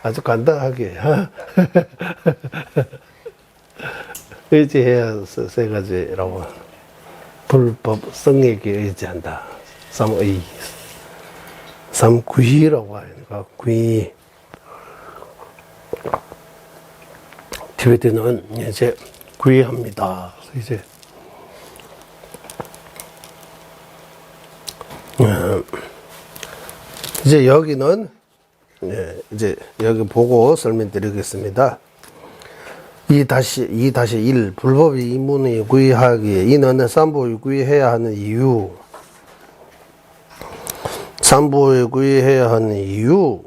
아주 간단하게. 의지해야 세 가지라고. 불법 성에게 의지한다. 삼의. 삼구의라고 하니까 구의. 티베트는 이제 구의합니다. 이제 이제 여기는 이제 여기 보고 설명드리겠습니다. 2-1 불법이 이문의 구의하기에 이는 삼보에 구의해야 하는 이유. 삼보에 구의해야 하는 이유.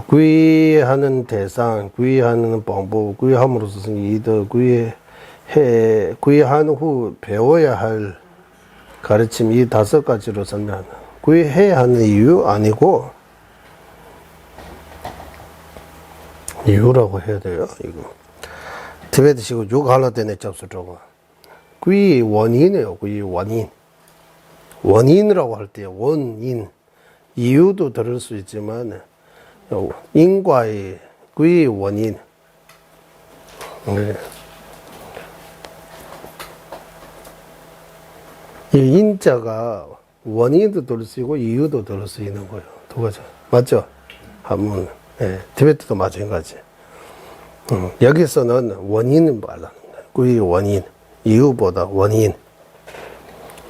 구의하는 대상, 구의하는 방법, 구의함으로써 생긴 이득, 구의한 후 배워야 할 가르침 이 5가지로 설명한다. 구의해야 하는 이유 아니고 이유라고 해야 돼요. 이거 티베트식으로 욕하려 되네 접수적으로. 구의 원인이에요. 구의 원인. 원인이라고 할 때 원인 이유도 들을 수 있지만 인과의 구의 원인. 네. 이 인자가 원인도 들을 수 있고 이유도 들을 수 있는 거예요. 두 가지. 맞죠? 한문. 예, 티베트도 마찬가지. 여기서는 원인을 말하는 거예요. 구의 원인. 이유보다 원인.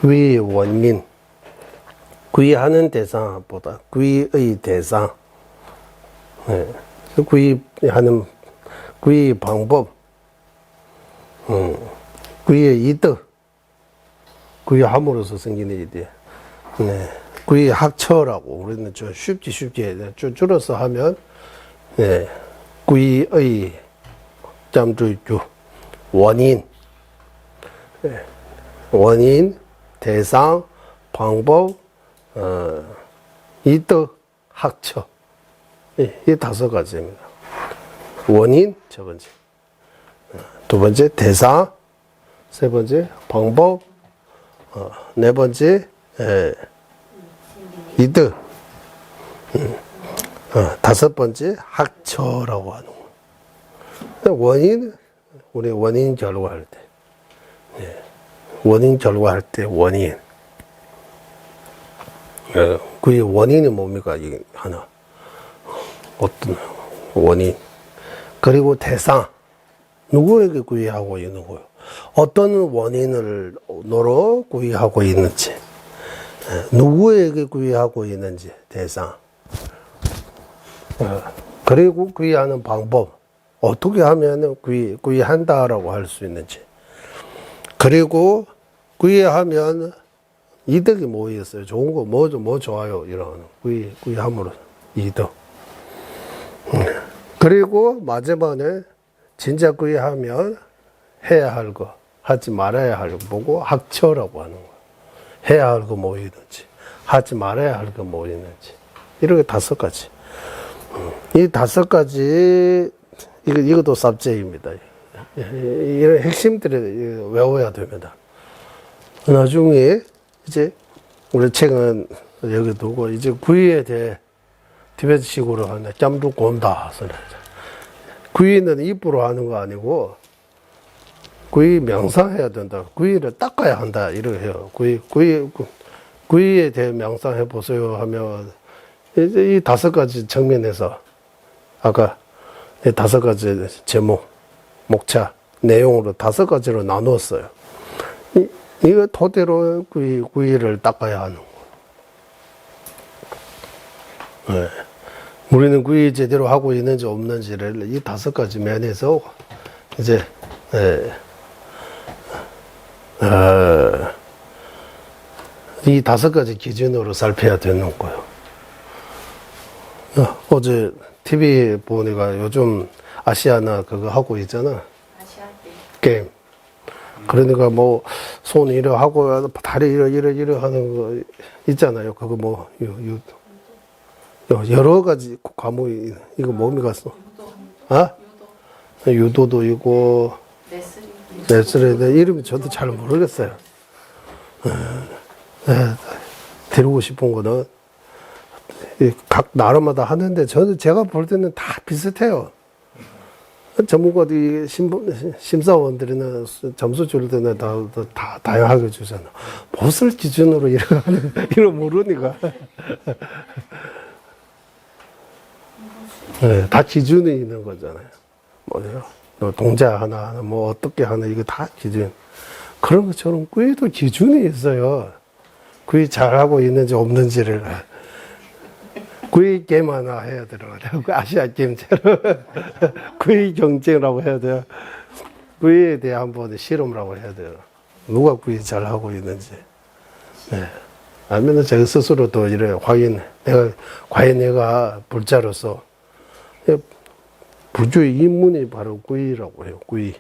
구의 원인. 구의하는 대상보다 구의의 대상. 예, 구의하는, 구의 방법. 구의의 이득. 구의함으로써 생기는 이득. 네. 구의 학처라고 우리는 좀 쉽게 줄여서 하면 네. 구의의 잠주주 원인, 네. 원인, 대상, 방법, 이득, 학처 이 5가지입니다. 원인 첫 번째, 두 번째 대상, 세 번째 방법, 네 번째 이득, 5번째 학처라고 하는 거. 원인, 우리 원인 결과할 때, 원인 결과할 때 원인. 그게 원인이 뭡니까? 이게 하나. 어떤 원인. 그리고 대상. 누구에게 구의하고 있는 거예요? 어떤 원인을 노로 구의하고 있는지, 누구에게 구의하고 있는지, 대상. 그리고 구의하는 방법. 어떻게 하면 구의한다라고 할 수 있는지. 그리고 구의하면 이득이 뭐 있어요? 좋은 거, 뭐 좋아요? 이런. 구의함으로 이득. 그리고 마지막에 진짜 구의하면 해야 할 거, 하지 말아야 할 거 보고 학처라고 하는 거예요. 해야 할 거 뭐 있는지, 하지 말아야 할 거 뭐 있는지. 이렇게 5가지. 이 5가지, 이것도 삽제입니다. 이런 핵심들을 외워야 됩니다. 나중에 이제 우리 책은 여기 두고 이제 구의에 대해 티베트식으로 하는 짬두 곤다. 구의는 입으로 하는 거 아니고 구의 명상해야 된다. 구의를 닦아야 한다. 이렇게 해요. 구의에 대해 명상해 보세요 하면 이제 이 5가지 측면에서 아까 이 5가지 제목, 목차, 내용으로 5가지로 나누었어요. 이거 토대로 구의를 닦아야 하는 거. 네. 우리는 구의 제대로 하고 있는지 없는지를 이 5가지 면에서 이제 이 5가지 기준으로 살펴야 되는 거예요. 어제 TV 보니까 요즘 아시아나 그거 하고 있잖아. 아시아 게임. 그러니까 뭐 손 이래 하고 다리 이래 하는 거 있잖아요. 그거 뭐 여러 가지 과목이 이거 뭡니까? 유도도 있고 레슬링 이름이 저도 잘 모르겠어요. 드리고 싶은 거는 각 나라마다 하는데 저는 제가 볼 때는 다 비슷해요. 전문가들이 심사원들이나 점수 줄 때는 다 다양하게 주잖아. 무엇을 기준으로 이런 모르니까. 네, 다 기준이 있는 거잖아요. 뭐요? 동작 하나, 뭐 어떻게 하나, 이거 다 기준. 그런 것처럼 구의도 기준이 있어요. 구의 잘하고 있는지 없는지를. 구의 게임 하나 해야 되더라고요. 아시아 게임처럼. 구의 경쟁이라고 해야 돼요. 구의에 대해 한번 실험이라고 해야 돼요. 누가 구의 잘하고 있는지. 네. 아니면 제가 스스로도 이래 과연 내가 불자로서 부주의 인문이 바로 구이라고 해요. 구이.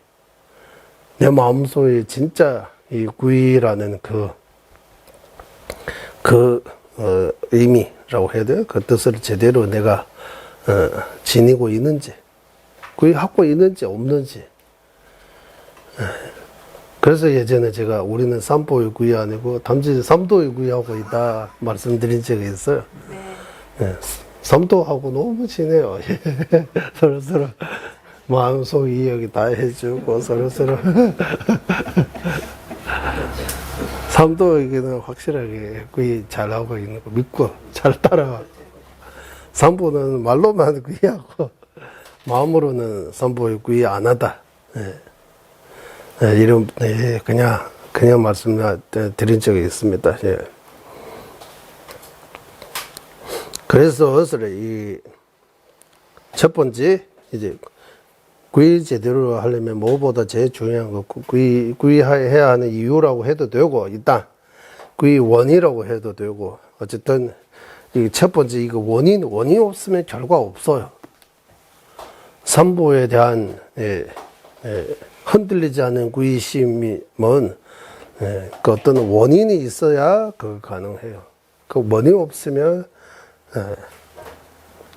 내 마음속에 진짜 이 구이라는 의미라고 해야 돼요. 그 뜻을 제대로 내가 지니고 있는지, 구이하고 있는지 없는지. 그래서 예전에 제가 우리는 삼보의 구이 아니고 단지 삼도의 구이하고 있다 말씀드린 적이 있어요. 네. 삼도하고 너무 친해요. 서로서로 마음속 이야기 다 해주고 서로서로 삼도에게는 확실하게 구이 잘하고 있는 거 믿고 잘 따라와. 삼보는 말로만 구이하고 마음으로는 삼보의 구이 안 하다. 네. 네, 이런 그냥 말씀드린 적이 있습니다. 예. 그래서 어서를 이 첫 번째 이제 구이 제대로 하려면 무엇보다 제일 중요한 거 구이해야 하는 이유라고 해도 되고 일단 구이 원이라고 해도 되고 어쨌든 이 첫 번째 이거 원이 없으면 결과 없어요. 삼보에 대한 흔들리지 않은 구이심은 그 어떤 원인이 있어야 가능해요. 그 원인이 없으면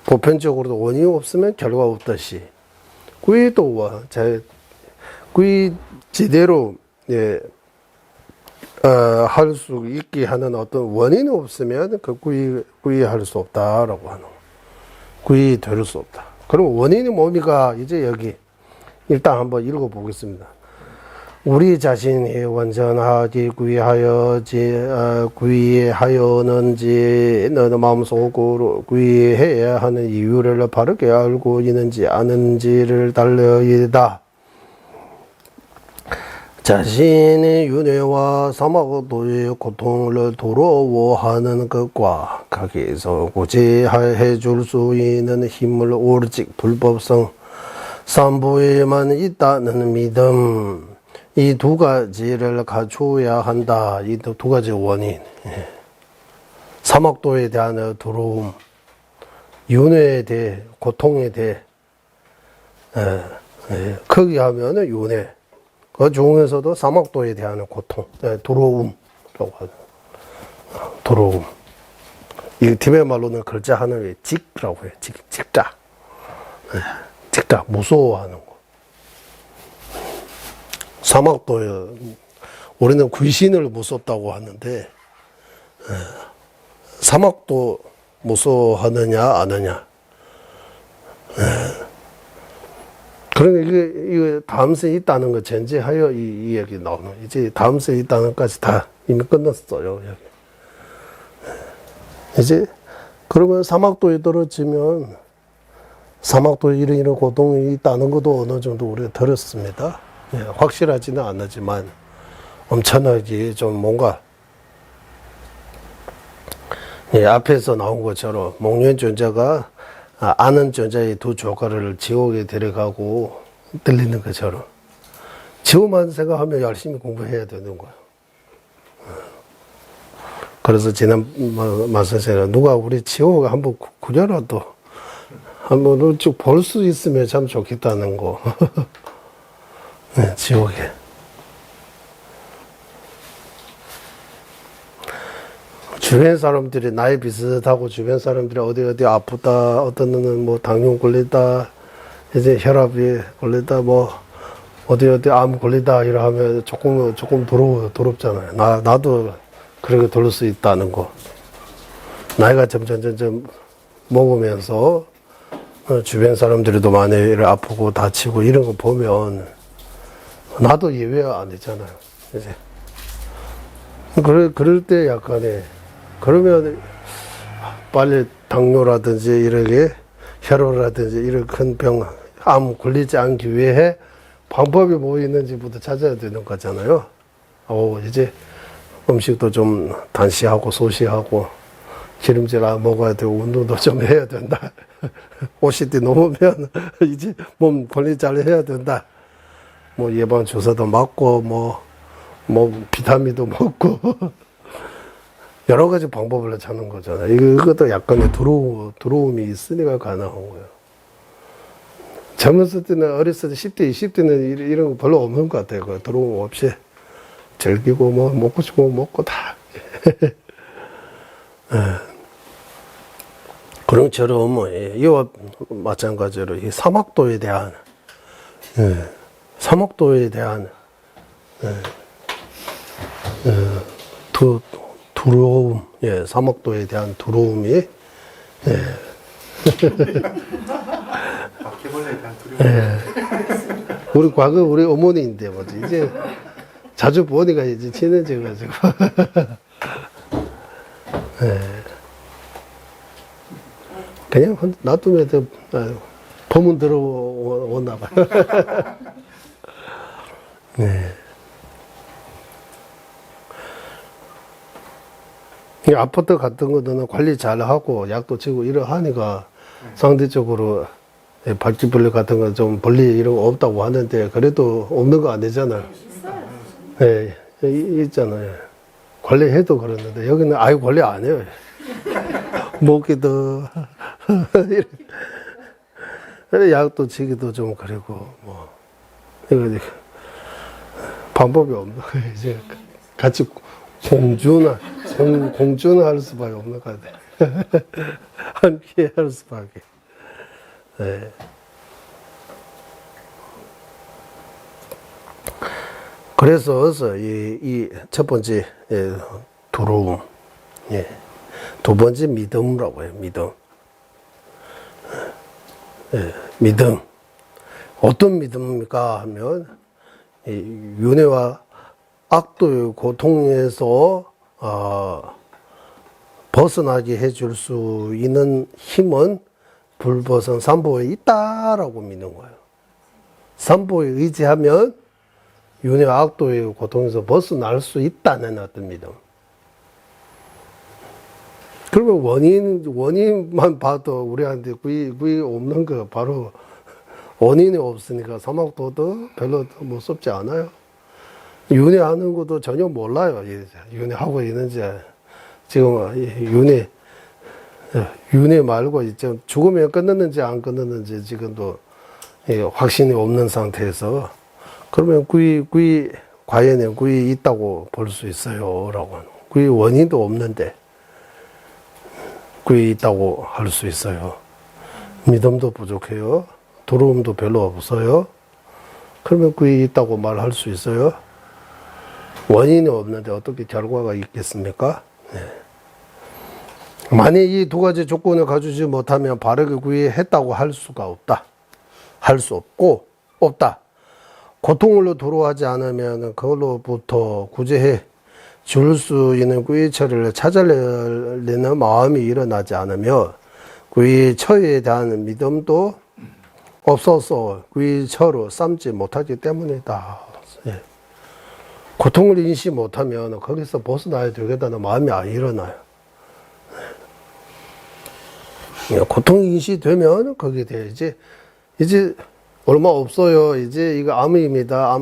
보편적으로도 원인이 없으면 결과 없듯이 구이도 구이 제대로 할 수 있게 하는 어떤 원인이 없으면 그 구이할 수 없다라고 하는 구이 될 수 없다. 그럼 원인이 뭡니까? 이제 여기 일단 한번 읽어보겠습니다. 우리 자신이 완전하게 구이하였는지 너는 마음속으로 구이해야 하는 이유를 바르게 알고 있는지 아는지를 달려이다. 자신의 윤회와 사막도의 고통을 두려워하는 것과 거기에서 구제해 줄 수 있는 힘을 오직 불법성 삼보에만 있다는 믿음, 이 두 가지를 갖추어야 한다. 이 두 가지 원인. 사막도에 대한 두려움, 윤회에 대해, 고통에 대해, 크게 하면은 윤회. 그 중에서도 사막도에 대한 고통, 두려움이라고 하죠. 두려움. 이 티베트 말로는 글자 하나에 직라고 해요. 직자. 직자, 무서워하는 거. 사막도에, 우리는 귀신을 무섭다고 하는데, 사막도 무서워하느냐, 안 하냐. 그러니까 이게 다음 생에 있다는 거 전제하여 이 얘기 나오는, 이제 다음 생에 있다는 것까지 다 이미 끝났어요, 여기. 이제, 그러면 사막도에 떨어지면, 사막도에 이런 고통이 있다는 것도 어느 정도 우리가 들었습니다. 확실하지는 않지만 엄청나게 좀 뭔가 앞에서 나온 것처럼 목련 존재가 아는 존재의 두 조카를 지옥에 데려가고 들리는 것처럼 지옥만 생각하면 열심히 공부해야 되는 거야. 그래서 지난 말씀처럼 누가 우리 지옥 한번 구려라도 한번 쭉 볼 수 있으면 참 좋겠다는 거. 네, 지옥에. 주변 사람들이 나이 비슷하고 주변 사람들이 어디 아프다, 어떤 놈은 뭐 당뇨 걸리다, 이제 혈압이 걸리다, 뭐 어디 암 걸리다 이러면 조금 더럽잖아요. 나도 그렇게 돌릴 수 있다는 거. 나이가 점점 먹으면서 주변 사람들도 많이 아프고 다치고 이런 거 보면 나도 예외 아니잖아요. 이제 그럴 때 약간의 그러면 빨리 당뇨라든지 이렇게 혈압이라든지 이런 큰 병, 암 걸리지 않기 위해 방법이 뭐 있는지부터 찾아야 되는 거잖아요. 이제 음식도 좀 단시하고 소시하고 기름질 안 먹어야 되고 운동도 좀 해야 된다. OCD 넘으면 이제 몸 관리 잘 해야 된다. 뭐 예방 주사도 맞고 뭐 비타민도 먹고 여러 가지 방법을 찾는 거잖아요. 이것도 약간의 두려움이 있으니까 가능한 거예요. 젊었을 때는, 어렸을 때 10대, 20대는 이런 거 별로 없는 것 같아요. 그 두려움 없이 즐기고 뭐 먹고 싶고 먹고 다. 그런 처럼 뭐 이와 마찬가지로 이 사막도에 대한 사막도에 대한 두려움, 사막도에 대한 두려움이 바퀴벌레에 대한 두려움. 우리 과거 우리 어머니인데 뭐지 이제 자주 보니까 이제 친해져가지고 그냥 놔두면 더 범은 들어오나 봐. 이 아파트 같은 거는 관리 잘 하고 약도 치고 이러하니까 상대적으로 발기벌레 같은 거 좀 벌레 이런 거 없다고 하는데 그래도 없는 거 아니잖아요. 예, 있잖아요. 관리해도 그러는데 여기는 아예 관리 안 해요. 먹기도 그래 약도 치기도 좀 그리고 뭐 이거 방법이 없는 거예요. 이제 같이 공존할 수밖에 없는 것 같아요. 함께 할 수밖에. 네. 그래서 이 첫 번째 두려움, 두 번째 믿음이라고 해요. 믿음. 믿음. 어떤 믿음입니까? 하면 이 윤회와 악도의 고통에서 벗어나게 해줄 수 있는 힘은 불보선 삼보에 있다라고 믿는 거예요. 삼보에 의지하면 윤회와 악도의 고통에서 벗어날 수 있다는 어떤 믿음. 그러면 원인만 봐도 우리한테 구이 없는 거 바로 원인이 없으니까 사막도도 별로 무섭지 않아요. 윤회하는 것도 전혀 몰라요. 윤회하고 있는지. 지금 윤회 말고 이제 죽으면 끝났는지 안 끝났는지 지금도 확신이 없는 상태에서 그러면 과연에 구이 있다고 볼 수 있어요. 라고. 구이 원인도 없는데 구이 있다고 할 수 있어요. 믿음도 부족해요. 두려움도 별로 없어요. 그러면 구이 있다고 말할 수 있어요. 원인이 없는데 어떻게 결과가 있겠습니까? 만약 이 두 가지 조건을 갖추지 못하면 바르게 구이했다고 할 수가 없다. 할 수 없고 없다. 고통으로 두려워하지 않으면 그걸로부터 구제해 줄 수 있는 구이처를 찾아내는 마음이 일어나지 않으며 구이처에 대한 믿음도 없어서 구이처로 삼지 못하기 때문이다. 고통을 인식 못하면 거기서 벗어나야 되겠다는 마음이 안 일어나요. 고통 인식되면 거기에 대해 이제 얼마 없어요. 이제 이거 암입니다.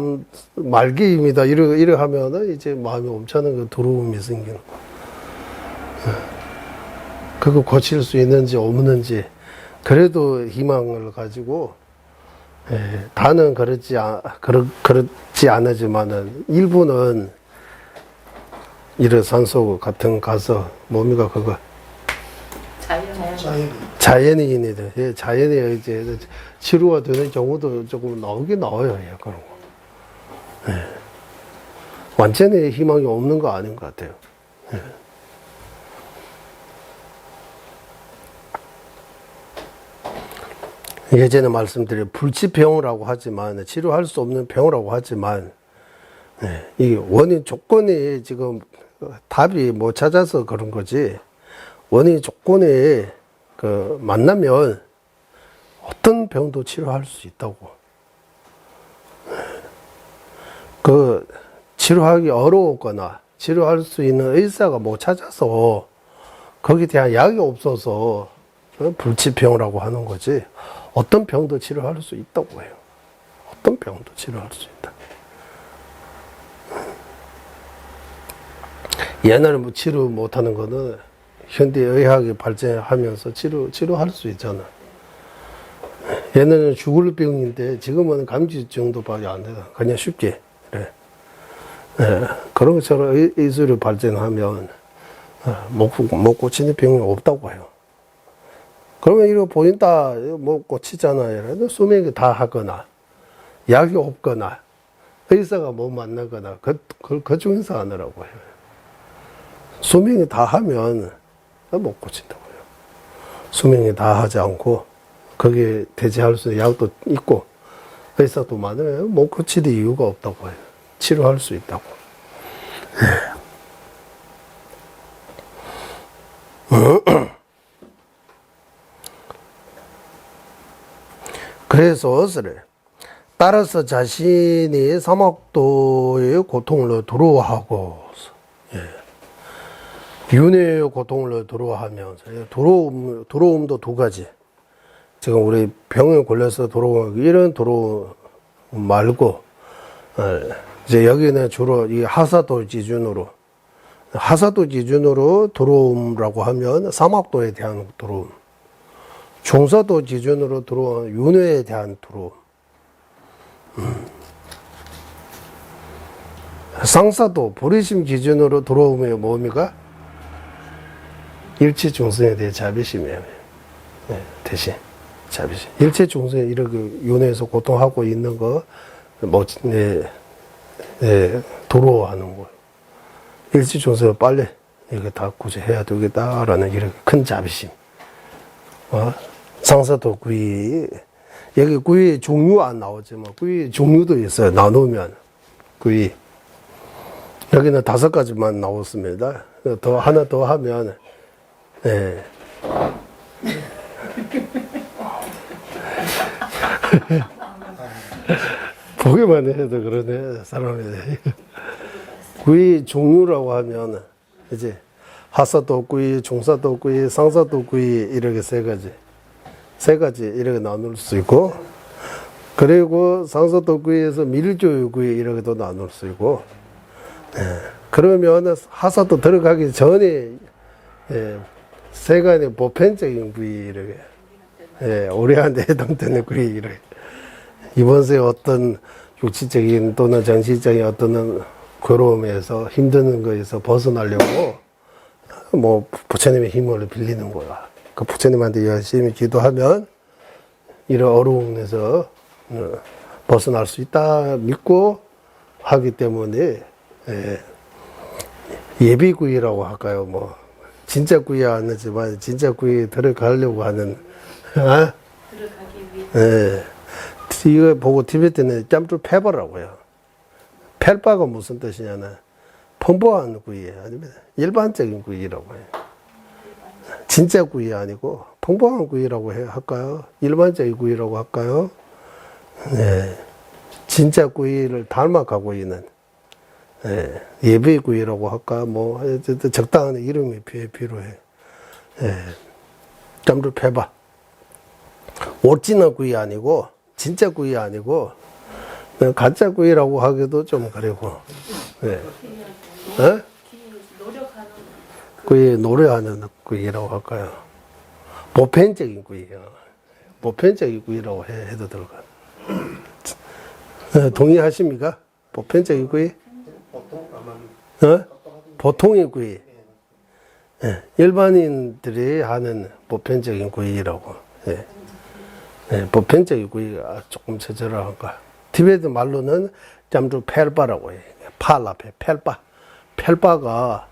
말기입니다. 이래 하면은 이제 마음이 엄청난 그 두려움이 생기는. 그거 고칠 수 있는지 없는지 그래도 희망을 가지고 다는 그렇지 않지만은 일부는 일어산소 같은 가서 몸이가 그거 자연인이들 자연이 이제 치료가 되는 경우도 조금 나오긴 나와요. 그런 거. 완전히 희망이 없는 거 아닌 것 같아요. 예전에 말씀드린 불치병이라고 하지만 치료할 수 없는 병이라고 하지만 이 원인 조건이 지금 답이 못 찾아서 그런 거지 원인 조건이 만나면 어떤 병도 치료할 수 있다고. 치료하기 어려웠거나 치료할 수 있는 의사가 못 찾아서 거기에 대한 약이 없어서 불치병이라고 하는 거지. 어떤 병도 치료할 수 있다고 해요. 어떤 병도 치료할 수 있다. 옛날에 뭐 치료 못하는 거는 현대의학이 발전하면서 치료할 수 있잖아. 얘는 죽을 병인데 지금은 감기 정도밖에 안 돼요. 그냥 쉽게. 그래. 예, 그런 것처럼 의술이 발전하면 못 고치는 병이 없다고 해요. 그러면 이거 보인다, 못 고치잖아요. 수명이 다 하거나, 약이 없거나, 의사가 못 만나거나, 그 중에서 하느라고 해요. 수명이 다 하면 못 고친다고요. 수명이 다 하지 않고, 거기에 대체할 수 있는 약도 있고, 의사도 많으면 못 고칠 이유가 없다고 해요. 치료할 수 있다고. 그래서 따라서 자신이 사막도의 고통을 두려워하고, 윤회의 고통을 두려워하면서, 두려움도 두 가지. 지금 우리 병에 걸려서 두려워, 이런 두려움 말고, 이제 여기는 주로 이 하사도 기준으로 두려움이라고 하면 사막도에 대한 두려움, 중사도 기준으로 두려움, 윤회에 대한 두려움, 상사도 불의심 기준으로 두려움이 뭡니까? 일체 중생에 대해 자비심이에요. 네, 대신 자비심. 일체 중생이 이렇게 윤회에서 고통하고 있는 거, 두려워하는 거예요. 일체 중생을 빨리 이거 다 구제해야 되겠다라는 이렇게 큰 자비심. 상사도 구이, 여기 구이 종류 안 나오지만 구이 종류도 있어요. 나누면 구이. 여기는 5가지만 나왔습니다. 하나 더 하면, 예. 보기만 해도 그러네, 사람이. 구이 종류라고 하면, 이제, 하사도 구이, 중사도 구이, 상사도 구이, 이렇게 3가지. 3가지 이렇게 나눌 수 있고, 그리고 상사도 구이에서 밀조유 구이 이렇게도 나눌 수 있고, 그러면 하사도 들어가기 전에, 3가지 보편적인 구이, 이렇게, 우리한테 해당되는 구이, 이렇게. 이번 생에 어떤 육체적인 또는 정신적인 어떤 괴로움에서 힘드는 거에서 벗어나려고 뭐 부처님의 힘을 빌리는 거야. 그 부처님한테 열심히 기도하면 이런 어려움에서 벗어날 수 있다 믿고 하기 때문에 예비구이라고 할까요? 뭐 진짜 구이 아니지만 진짜 구이 들어가려고 하는 들어가기 위해. 이거 보고 티베트는 짬쭈 페버라고 해요. 펠바가 무슨 뜻이냐면 풍부한 구이 아니면 일반적인 구이라고 해요. 진짜 구이 아니고 풍부한 구이라고 할까요? 일반적인 구이라고 할까요? 네. 진짜 구이를 닮아가고 있는 예배 구이라고 할까? 뭐 적당한 이름이 필요해. 짬쭈 페바. 오리지널 구이 아니고 진짜 구이 아니고 가짜 구이라고 하기도 좀 그리고 노력하는 구이 노래하는 구이라고 할까요? 보편적인 구이요. 보편적인 구이라고 해도 될까요? 동의하십니까? 보편적인 구이? 보통의 구이. 일반인들이 하는 보편적인 구이라고. 보편적인 구이가 조금 처절한가. 티베트 말로는 짬쭈 펠바라고 해요. 팔 앞에 펠바. 펠바가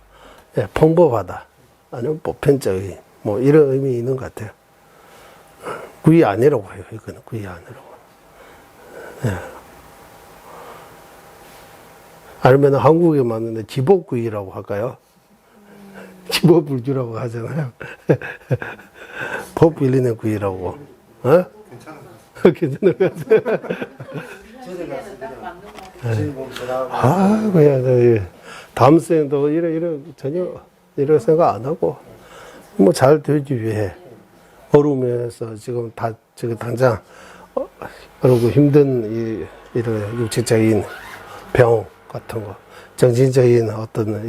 풍부하다. 아니면 보편적인 뭐 이런 의미 있는 것 같아요. 구이 아니라고 해요. 이거는 구이 아니라고. 아니면 한국에 맞는데 기복구이라고 할까요? 기복불주라고 하잖아요. 법 빌리는 구이라고. 괜찮은 것 같아요. 그냥, 다음 생도 전혀 이런 생각 안 하고, 뭐 잘 되기 위해, 어려움에서 지금 당장, 그리고 힘든 이런 육체적인 병 같은 거, 정신적인 어떤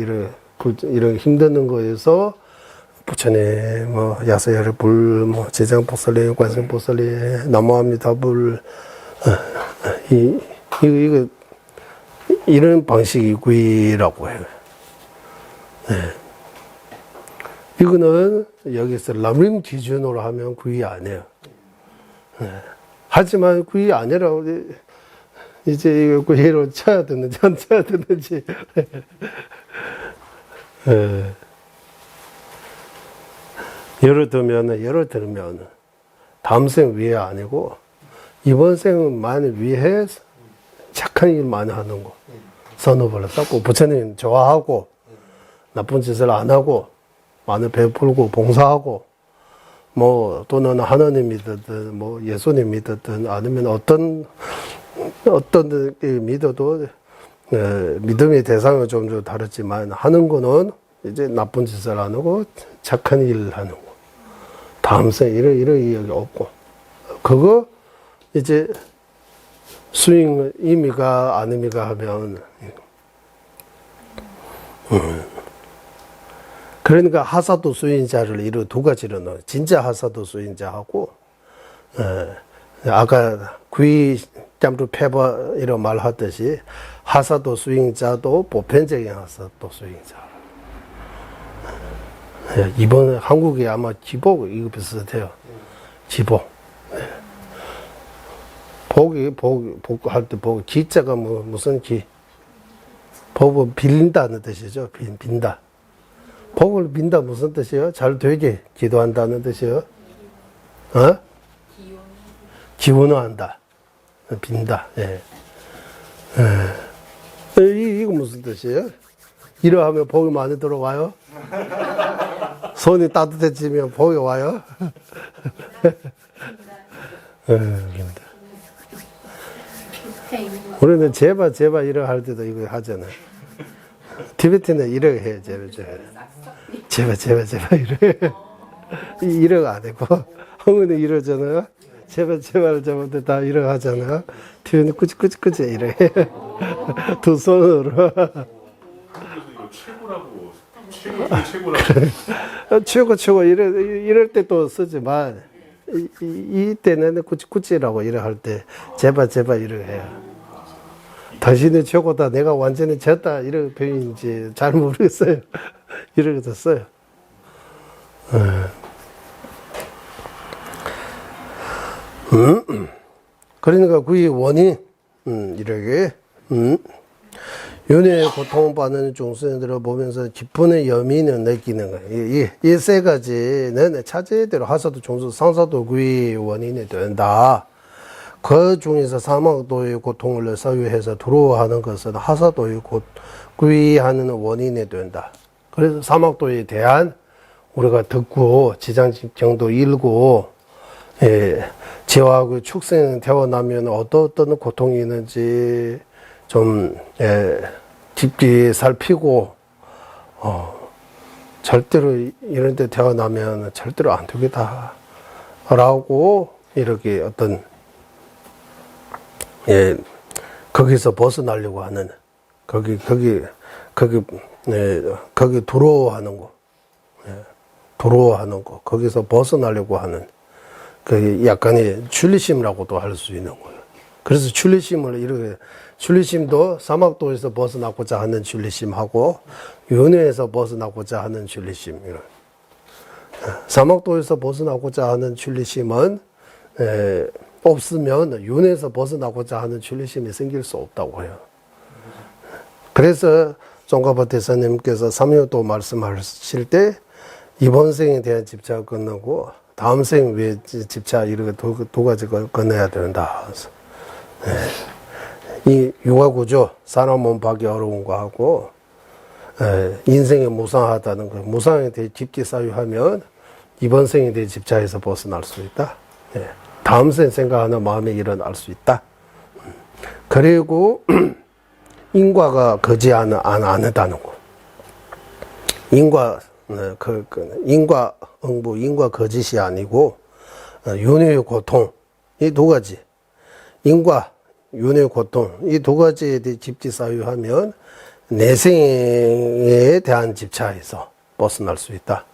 이런 힘드는 거에서 부처님, 뭐, 야사야를 불, 뭐, 제장보살리, 관세음보살리, 나무아미타불, 이거, 이런 방식이 구이라고 해요. 네. 이거는 여기서 람림 기준으로 하면 구이 아니에요. 네. 하지만 구이 아니라고, 이제 이거 구이로 쳐야 되는지, 안 쳐야 되는지. 네. 예를 들면, 다음 생 위해 아니고, 이번 생만 위해 착한 일 많이 하는 거. 선업을 쌓고, 부처님 좋아하고, 나쁜 짓을 안 하고, 많이 베풀고, 봉사하고, 뭐, 또는 하나님 믿었든, 뭐, 예수님 믿었든, 아니면 어떤 믿어도, 믿음의 대상은 좀 다르지만, 하는 거는 이제 나쁜 짓을 안 하고, 착한 일을 하는 거. 다음 생, 이런 이야기 없고. 그거, 이제, 수익, 임의가, 안 임의가 하면, 그러니까 하사도 수인자를 이런 두 가지로 넣어. 진짜 하사도 수인자하고, 아까 구이 짬루 패버 이런 말 하듯이, 하사도 수인자도 보편적인 하사도 수인자. 이번 한국에 아마 기복 이거 비슷해요. 기복. 복할 때 복, 기자가 뭐 무슨 기? 복은 빌린다는 뜻이죠. 빈다. 복을 빈다 무슨 뜻이에요? 잘 되게 기도한다는 뜻이에요. 어? 기원한다. 빈다. 예. 이거 무슨 뜻이에요? 이러하면 복이 많이 들어와요? 손이 따뜻해지면 복이 와요? 우리는 제발 이러 할 때도 이거 하잖아. 티베트는 이러게 해, 제발 이러. 이러고 안 했고, 한국은 이러잖아요. 제발 저번에 다 이러고 하잖아요. 티베트는 꾸찌 이래. 두 손으로. 이거 최고라고. 최고 이럴 때 또 쓰지만 이때는 꾸찌라고 이래 할 때 제발 이래 해요. 당신이 최고다, 내가 완전히 졌다 이런 표현인지 잘 모르겠어요. 이렇게 됐어요. 그러니까 그의 원인 이렇게 윤회의 고통받는 중생들을 보면서 기쁨의 여민을 느끼는 거예요. 이 세 가지는 차제대로 하사도 중수 상사도 그의 원인이 된다. 그 중에서 사막도의 고통을 사유해서 두려워하는 것은 하사도의 구이하는 원인이 된다. 그래서 사막도에 대한 우리가 듣고 지장직경도 읽고 지와 축생 태어나면 어떤 고통이 있는지 좀 깊이 살피고 절대로 이런 데 태어나면 절대로 안 되겠다 라고 이렇게 어떤 거기서 벗어나려고 하는 거기 두려워하는 거 거기서 벗어나려고 하는 그 약간의 출리심이라고도 할 수 있는 거예요. 그래서 출리심을 이렇게 출리심도 사막도에서 벗어나고자 하는 출리심하고 윤회에서 벗어나고자 하는 출리심. 사막도에서 벗어나고자 하는 출리심은 없으면 윤회에서 벗어나고자 하는 출리심이 생길 수 없다고 해요. 그래서 종가파 대사님께서 삼요도 말씀하실 때 이번 생에 대한 집착을 끊고 다음 생 위에 집착 이렇게 두 가지 끊어야 된다. 이 육아구조, 사람 몸 받기 어려운 거하고 인생이 무상하다는 거, 무상에 대해 깊게 사유하면 이번 생에 대해 집착에서 벗어날 수 있다. 다음 생 생각하는 마음에 일어날 수 있다. 그리고 인과가 거지 않다는 거. 인과 응부, 인과 거짓이 아니고 윤회의 고통 이 두 가지. 인과, 윤회의 고통 이 두 가지에 대해 집지 사유하면 내생에 대한 집착에서 벗어날 수 있다.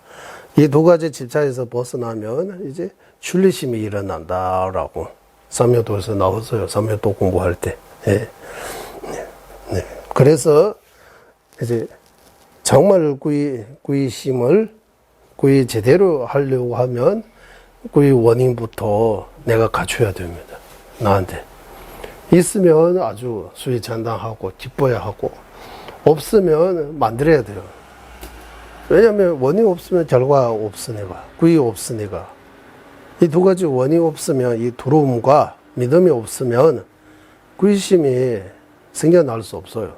이 두 가지 집착에서 벗어나면 이제 출리심이 일어난다라고 삼요도에서 나왔어요. 삼요도 공부할 때. 예. 네. 그래서 이제 정말 구의심을 구의 제대로 하려고 하면 구의 원인부터 내가 갖춰야 됩니다. 나한테. 있으면 아주 수위찬당하고 기뻐야 하고 없으면 만들어야 돼요. 왜냐하면 원인 없으면 결과 없으니까 구의 없으니까 이 두 가지 원인 없으면 이 두려움과 믿음이 없으면 구의심이 생겨날 수 없어요.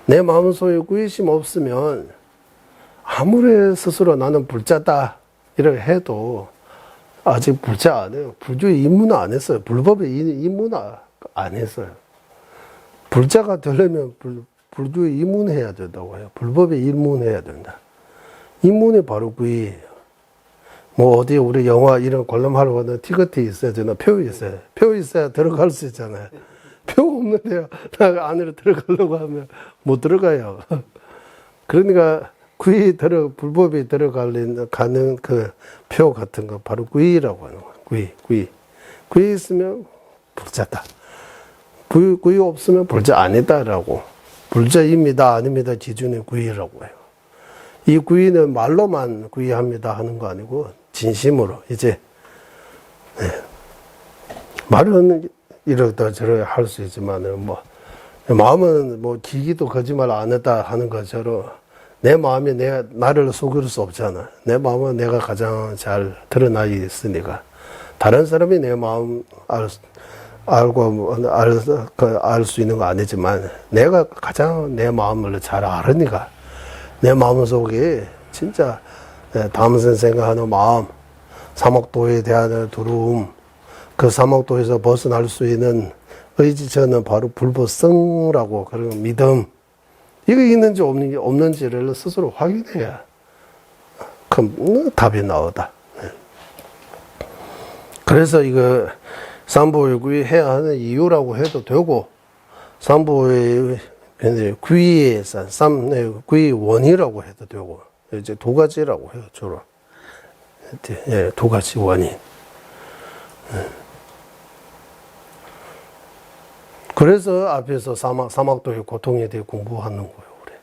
내 마음속에 구의심 없으면 아무리 스스로 나는 불자다 이렇게 해도 아직 불자 안 해요. 불주의 입문 안 했어요. 불법의 입문 안 했어요. 불자가 되려면 불주의 입문해야 된다고 해요. 불법의 입문해야 된다. 입문이 바로 구의예요. 뭐 어디 우리 영화 이런 관람하러 가는 티켓이 있어야 되나? 표 있어요. 표 있어야 들어갈 수 있잖아요. 표 없는데요. 나 안으로 들어가려고 하면 못 들어가요. 그러니까 불법이 가는 그 표 같은 거 바로 구의라고 하는 거예요. 구의 있으면 불자다. 구의 없으면 불자 아니다라고. 불자입니다, 아닙니다 기준이 구의라고 해요. 이 구의는 말로만 구의합니다 하는 거 아니고 진심으로 이제 네. 말은 이러다 저러다 할 수 있지만 뭐 마음은 뭐 기기도 거짓말 안 했다 하는 것처럼 내 마음이 나를 속일 수 없잖아. 내 마음은 내가 가장 잘 드러나 있으니까 다른 사람이 내 마음 알 수 있는 거 아니지만 내가 가장 내 마음을 잘 알으니까 내 마음속에 진짜 다음선 생각하는 마음, 사목도에 대한 두려움, 그 사목도에서 벗어날 수 있는 의지처는 바로 불보성이라고 그런 믿음, 이거 있는지 없는지를 스스로 확인해야 그럼 답이 나오다. 그래서 이거 삼보의 해야 하는 이유라고 해도 되고 삼보의 구의에서 구의 원이라고 해도 되고 이제 두 가지라고 해요. 주로 예, 두 가지 원인. 그래서 앞에서 사막도의 고통에 대해 공부하는 거예요. 그래.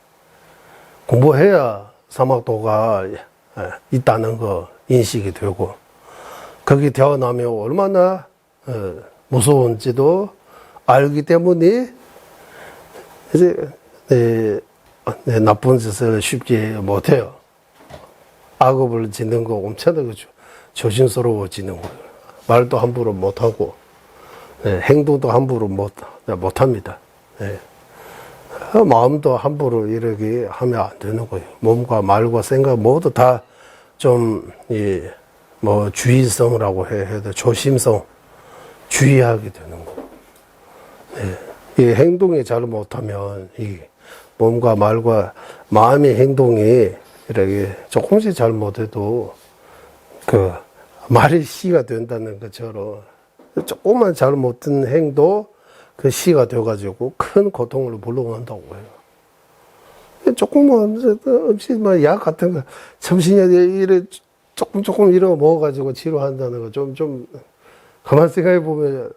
공부해야 사막도가 있다는 거 인식이 되고 거기 태어나면 얼마나 무서운지도 알기 때문에 이제 나쁜 짓을 쉽게 못해요. 악업을 짓는 거 엄청나게 조심스러워지는 거예요. 말도 함부로 못하고 행동도 함부로 못합니다. 마음도 함부로 이렇게 하면 안 되는 거예요. 몸과 말과 생각 모두 다 좀 뭐 주의성이라고 해도 조심성, 주의하게 되는 거예요. 이 행동이 잘 못하면 이 몸과 말과 마음의 행동이 이렇게 조금씩 잘못해도 그 말이 시가 된다는 것처럼 조금만 잘못된 행도 그 시가 되어가지고 큰 고통을 불러온다고 해요. 조금만 없이 약 같은 거 점심에 이래 조금 이러 먹어가지고 치료한다는 거 좀 가만 생각해 보면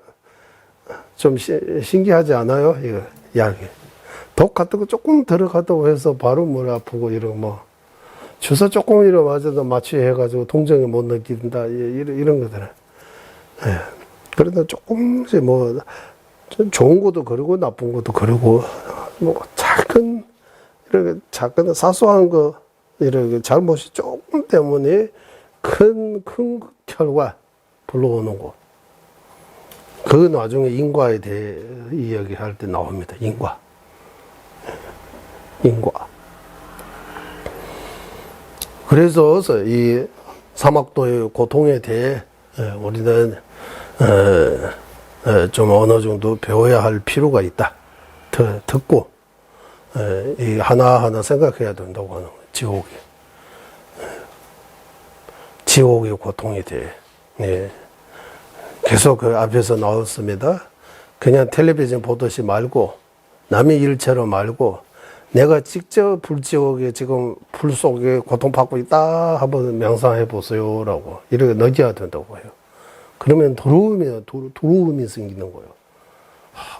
좀 신기하지 않아요? 이거 약이 독 같은 거 조금 들어갔다고 해서 바로 물 아프고 이런 뭐 주사 조금 이러 맞아도 마취해가지고 통증을 못 느낀다 이런 것들은 그래도 조금씩 뭐 좋은 것도 그러고 나쁜 것도 그러고 뭐 이렇게 작은 사소한 거 이렇게 잘못이 조금 때문에 큰 결과 불러오는 거. 그 나중에 인과에 대해 이야기할 때 나옵니다. 인과. 그래서 이 사막도의 고통에 대해 우리는 좀 어느 정도 배워야 할 필요가 있다. 듣고 이 하나하나 생각해야 된다고 하는 거예요. 지옥의 고통에 대해 계속 그 앞에서 나왔습니다. 그냥 텔레비전 보듯이 말고 남의 일처럼 말고 내가 직접 불 지옥에 지금 불 속에 고통받고 있다 한번 명상해 보세요라고 이렇게 넣어야 된다고 해요. 그러면 도로움이 생기는 거예요.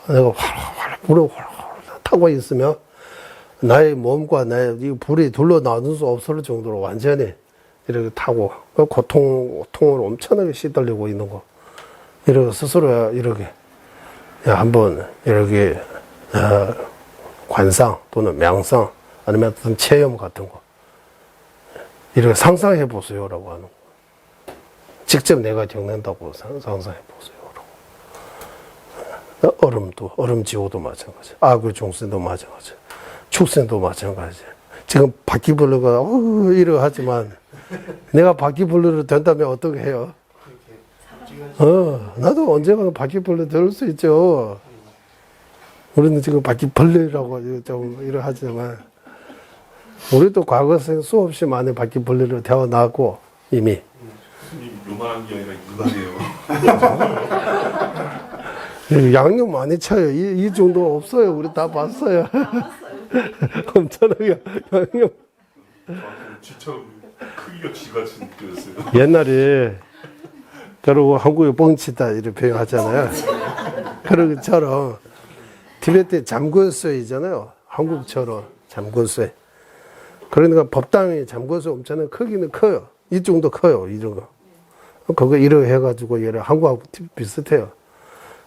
내가 활활 불에 활활 타고 있으면 나의 몸과 나의 이 불이 둘러 나눌 수 없을 정도로 완전히 이렇게 타고 고통으로 엄청나게 시달리고 있는 거 이렇게 스스로 이렇게 한번 이렇게 관상 또는 명상 아니면 어떤 체험 같은 거 이렇게 상상해 보세요라고 하는 거. 직접 내가 겪는다고 상상해 보세요라고. 얼음지옥도 마찬가지. 악의 중생도 마찬가지. 축생도 마찬가지. 지금 바퀴벌레가 이러 하지만 내가 바퀴벌레로 된다면 어떻게 해요? 나도 언젠가 바퀴벌레 될 수 있죠. 우리는 지금 바퀴벌레라고 좀 이러 하지만 우리도 과거생 수없이 많은 바퀴벌레로 태어나고 이미 요만한 게 아니라 이만해요. 양념 많이 쳐요. 이 정도 없어요. 우리 다 봤어요. 엄청나게 양념. 진짜 크기가 쥐같이 느껴졌어요. 옛날에 그러고 한국에 뻥치다 이렇게 표현하잖아요. 그런 것처럼 티베트에 잠궈쇠이잖아요. 한국처럼 잠궈쇠. 그러니까 법당이 잠궈쇠 엄청나게 크기는 커요. 이 정도 커요. 이 정도. 그거 이렇게 해가지고 얘를 한국하고 비슷해요.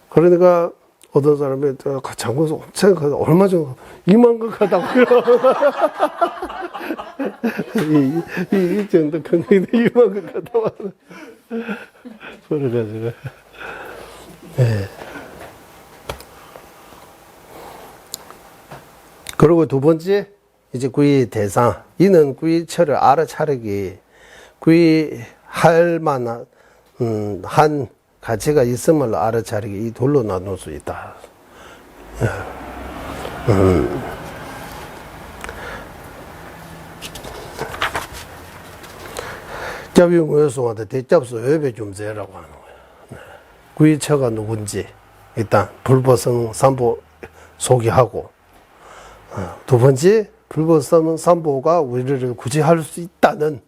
그러니까 어떤 사람이 잠궈서 엄청 커. 얼마 정도 이만큼 크다고요. 이 정도 큰 게 이만큼 크다고. 그래가지고. 네. 그리고 두 번째, 이제 구이 대상. 이는 구이처를 알아차리기, 구이할 만한, 한 가치가 있음을 알아차리기, 이 둘로 나눌 수 있다. 잡용의송한테 대잡수 외배중재라고 하는 거예요. 구이처가 누군지, 일단, 불보성 삼보 소개하고, 두 번째, 불보성 삼보가 우리를 구제할 수 있다는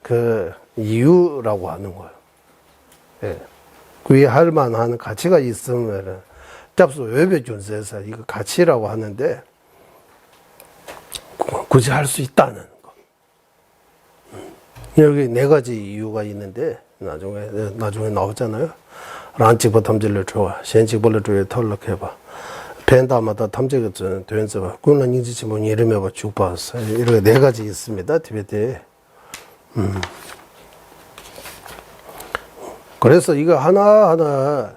그 이유라고 하는 거예요. 예. 구애할 만한 가치가 있으면 잡수 외배준세에서 이거 가치라고 하는데 구제할 수 있다는 거. 여기 네 가지 이유가 있는데 나중에 나오잖아요. 란치버 탐질을 좋아, 현치벌을 좋아 털럭해봐. 펜다마다 탐지가 되면서 군란 인지치 뭐 이름해봐 죽봤어. 이렇게 네 가지 있습니다. 티베트에. 그래서 이거 하나하나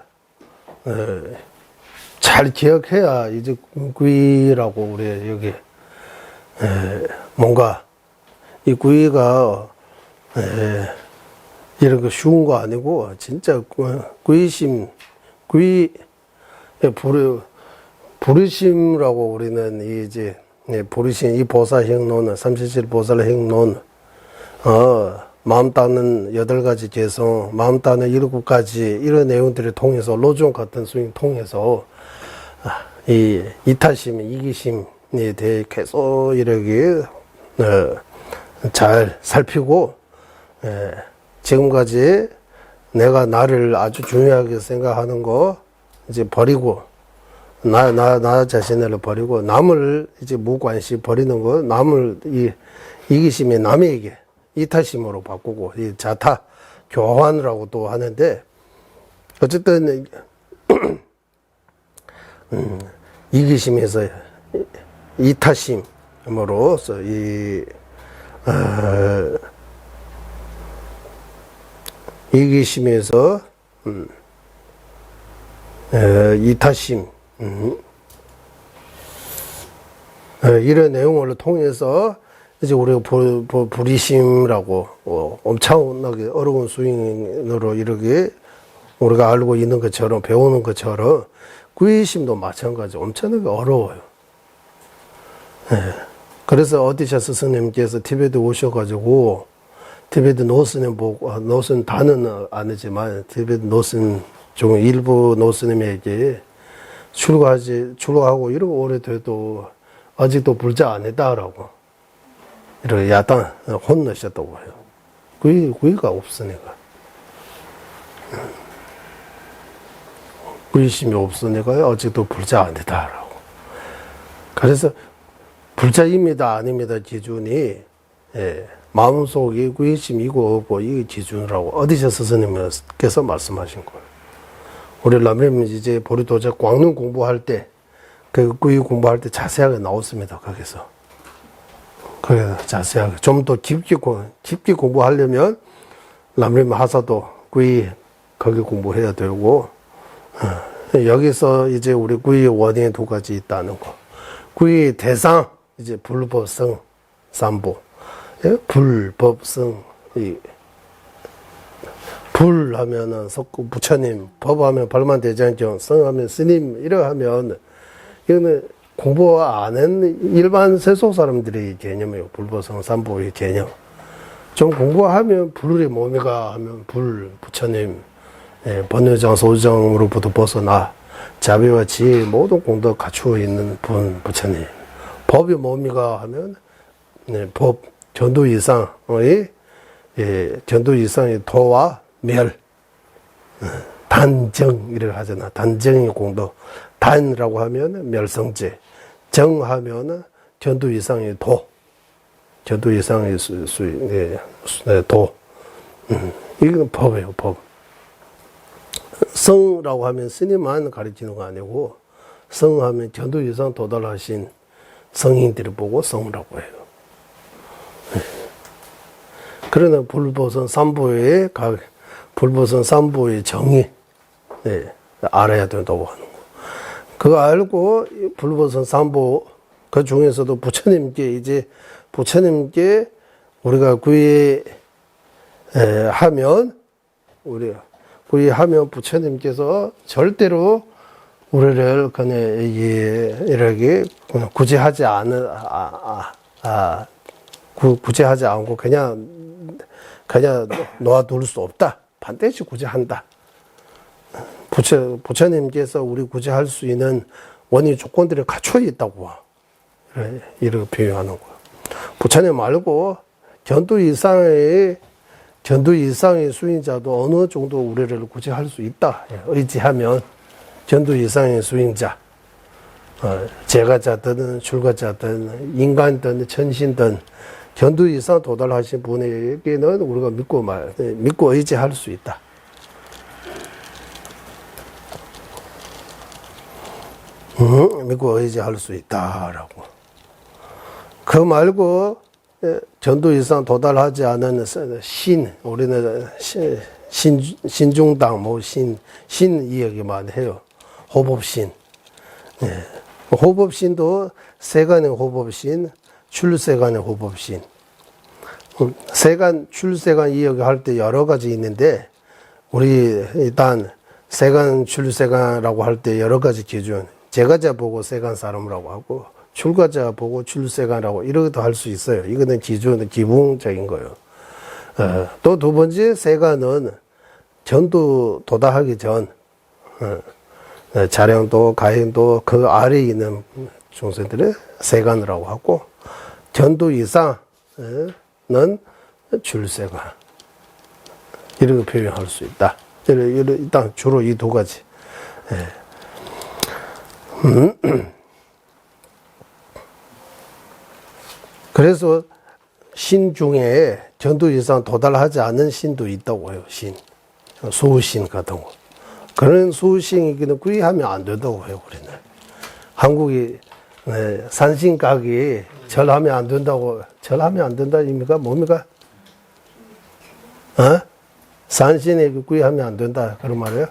잘 기억해야 이제 구이라고 우리 여기 뭔가 이 구이가 이런 거 쉬운 거 아니고 진짜 구이심 구이 부르심이라고 우리는 이제 부르심 이 보살 행론은 37 보살 행론 마음 따는 8가지 개성, 마음 따는 7가지 이런 내용들을 통해서 로종 같은 스윙 통해서 이 이타심, 이기심에 대해 계속 이렇게 잘 살피고 지금까지 내가 나를 아주 중요하게 생각하는 거 이제 버리고 나 자신을 버리고 남을 이제 무관심 버리는 거 남을 이기심이 남에게 이타심으로 바꾸고 이 자타 교환이라고 또 하는데 어쨌든 이기심에서 이타심으로서 이기심에서 이타심 이런 내용을 통해서 이제 우리가 불이심이라고 엄청나게 어려운 스윙으로 이렇게 우리가 알고 있는 것처럼 배우는 것처럼 구이심도 마찬가지 엄청나게 어려워요. 그래서 어디샤 스님께서 티베트 오셔가지고 티베트 노스님 보고 노스님 다는 아니지만 티베트 노스님 중 일부 노스님에게 출가하고 이러고 오래돼도 아직도 불자 안 했다라고 이렇게 야단 혼내셨다고 해요. 구의가 없으니까. 구의심이 없으니까 아직도 불자 안 했다라고. 그래서 불자입니다 아닙니다 기준이 마음속이 구의심이고 없고 이게 기준이라고 어디서 스승님께서 말씀하신 거예요. 우리 라면 이제 보리도자 광릉 공부할 때 그 구의 공부할 때 자세하게 나왔습니다. 거기서. 그래 자세하게 좀 더 깊게 공부하려면 라면 하사도 구의 거기 공부해야 되고 여기서 이제 우리 구의 원인이 두 가지 있다는 거. 구의 대상 이제 불법성 삼보. 불법성 불 하면은 부처님, 법하면 발만대장경, 성하면 스님 이러하면 이거는 공부 안 한 일반 세속 사람들의 개념이에요. 불법성 삼보의 개념. 좀 공부하면 불의 몸이가 하면 불, 부처님, 번뇌장, 소유장으로부터 벗어나 자비와 지혜 모든 공덕 갖추어 있는 분, 부처님. 법의 몸이가 하면 법, 전도 이상의 전도 이상의 도와 멸, 단정 이렇게 하잖아. 단정의 공덕. 단이라고 하면 멸성제, 정하면 전도 이상의 도, 전도 이상의 도. 이건 법이에요, 법. 성라고 하면 스님만 가르치는 거 아니고 성하면 전도 이상 도달하신 성인들을 보고 성이라고 해요. 그러나 불보선 삼보의 정의 알아야 된다고 하는 거. 그거 알고 불보선 삼보 그 중에서도 부처님께 우리가 구의하면 부처님께서 절대로 우리를 그냥 이렇게 구제하지 않고 그냥 놓아둘 수 없다. 반드시 구제한다. 부처님께서 우리 구제할 수 있는 원인 조건들이 갖춰 있다고 이렇게 표현하는 거야. 부처님 말고 전도 이상의 수행자도 어느 정도 우리를 구제할 수 있다. 의지하면 전도 이상의 수행자, 제가자든 출가자든 인간든 천신든 전도 이상 도달하신 분에게는 우리가 믿고 의지할 수 있다. 믿고 의지할 수 있다라고. 그 말고 전도 이상 도달하지 않은 우리는 신중당 신 이야기만 해요. 호법신. 호법신도 세간의 호법신, 출세간의 호법신. 세간, 출세간 이야기할 때 여러 가지 있는데 우리 일단 세간, 출세간이라고 할 때 여러 가지 기준. 제가자 보고 세간 사람이라고 하고 출가자 보고 출세간이라고 이렇게도 할 수 있어요. 이거는 기본적인 거예요. 또 두 번째 세간은 전도 도달하기 전 자량도 가행도 그 아래에 있는 중생들의 세간이라고 하고 전도 이상은 출세간 이렇게 표현할 수 있다. 일단 주로 이 두 가지. 그래서 신 중에 전도 이상 도달하지 않은 신도 있다고 해요. 수신 같은 거. 그런 수신이기는 구의하면 안 된다고 해요. 우리는 한국이 산신각이 절하면 안 된다고. 절하면 안 된다 입니까? 뭡니까? 산신에 구의하면 안 된다 그런 말이에요.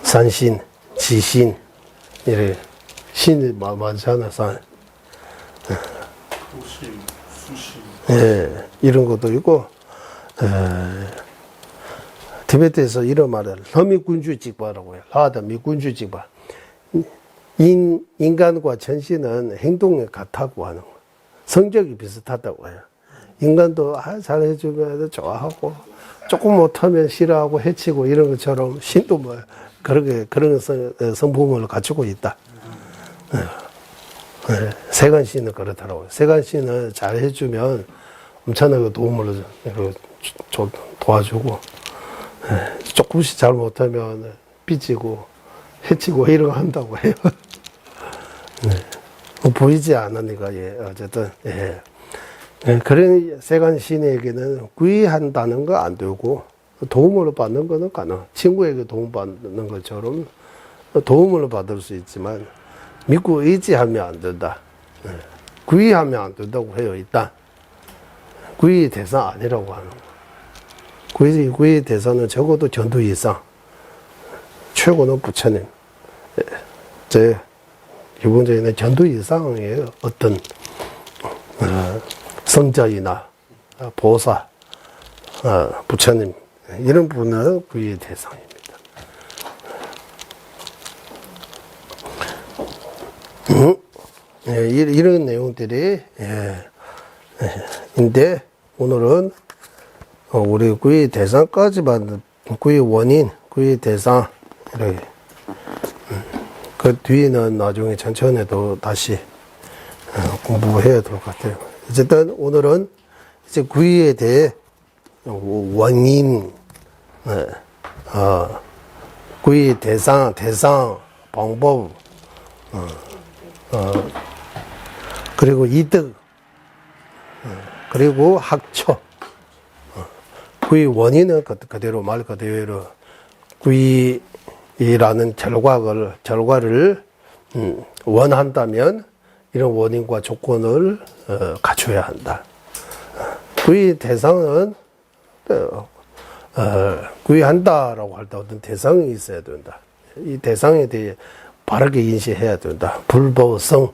산신, 지신 이래 신이 많잖아. 산. 수신, 수신. 이런 것도 있고, 티베트에서 이런 말을 러미군주직바라고 해요. 라다 미군주직바. 인간과 천신은 행동이 같다고 하는 거. 성격이 비슷하다고 해요. 인간도 잘해주면 좋아하고, 조금 못하면 싫어하고 해치고 이런 것처럼 신도 그런 성품을 갖추고 있다. 세간시는 그렇더라고요. 세간시는 잘 해주면 엄청나게 도움을 도와주고, 조금씩 잘 못하면 삐지고, 해치고 이런 거 한다고 해요. 보이지 않으니까, 어쨌든, 그런 세간시인에게는 구의한다는 거 안 되고, 도움을 받는 거는 가능. 친구에게 도움받는 것처럼 도움을 받을 수 있지만, 믿고 의지하면 안 된다. 구의하면 안 된다고 해요, 일단. 구의 대상 아니라고 하는 거. 구의 대상은 적어도 전도 이상. 최고는 부처님. 제 기본적인 전도 이상의 어떤 성자이나 보사, 부처님 이런 분은 구의 대상입니다. 이런 내용들이 인데 오늘은 우리 구의 대상까지만 구의 원인, 구의 대상 이렇게 그 뒤에는 나중에 천천히 또 다시 공부해야 될 것 같아요. 어쨌든 오늘은 이제 구의에 대해 원인, 구의 대상, 방법, 그리고 이득, 그리고 학처. 구의 원인은 그대로 말 그대로 구의라는 결과를 원한다면 이런 원인과 조건을 갖춰야 한다. 구의 대상은 구의한다라고 할 때 어떤 대상이 있어야 된다. 이 대상에 대해 바르게 인식해야 된다. 불보성,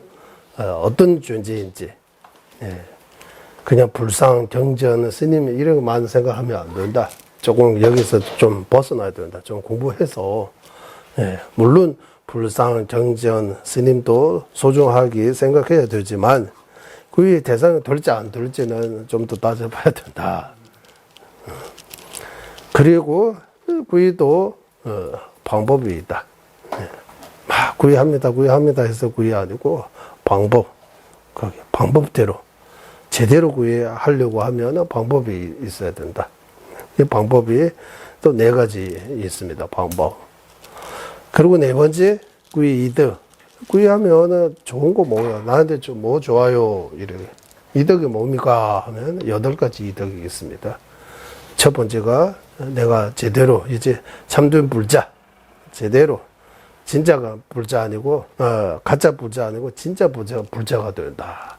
어떤 존재인지. 그냥 불상, 경전, 스님 이런 것만 생각하면 안 된다. 조금 여기서 좀 벗어나야 된다. 좀 공부해서. 물론 불상, 경전, 스님도 소중하게 생각해야 되지만 그의 대상이 될지 안 될지는 좀 더 따져봐야 된다. 그리고 구의도 방법이 있다. 막 구의합니다 해서 구의 아니고 방법대로 제대로 구의하려고 하면 방법이 있어야 된다. 이 방법이 또 4가지 있습니다. 방법. 그리고 4번째 구의 이득. 구의하면 좋은 거 뭐야? 나한테 좀 뭐 좋아요? 이래. 이득이 뭡니까? 하면 8가지 이득이 있습니다. 첫 번째가 내가 제대로 이제 참된 불자, 제대로 진짜가 불자 아니고 가짜 불자 아니고 진짜 불자가 된다.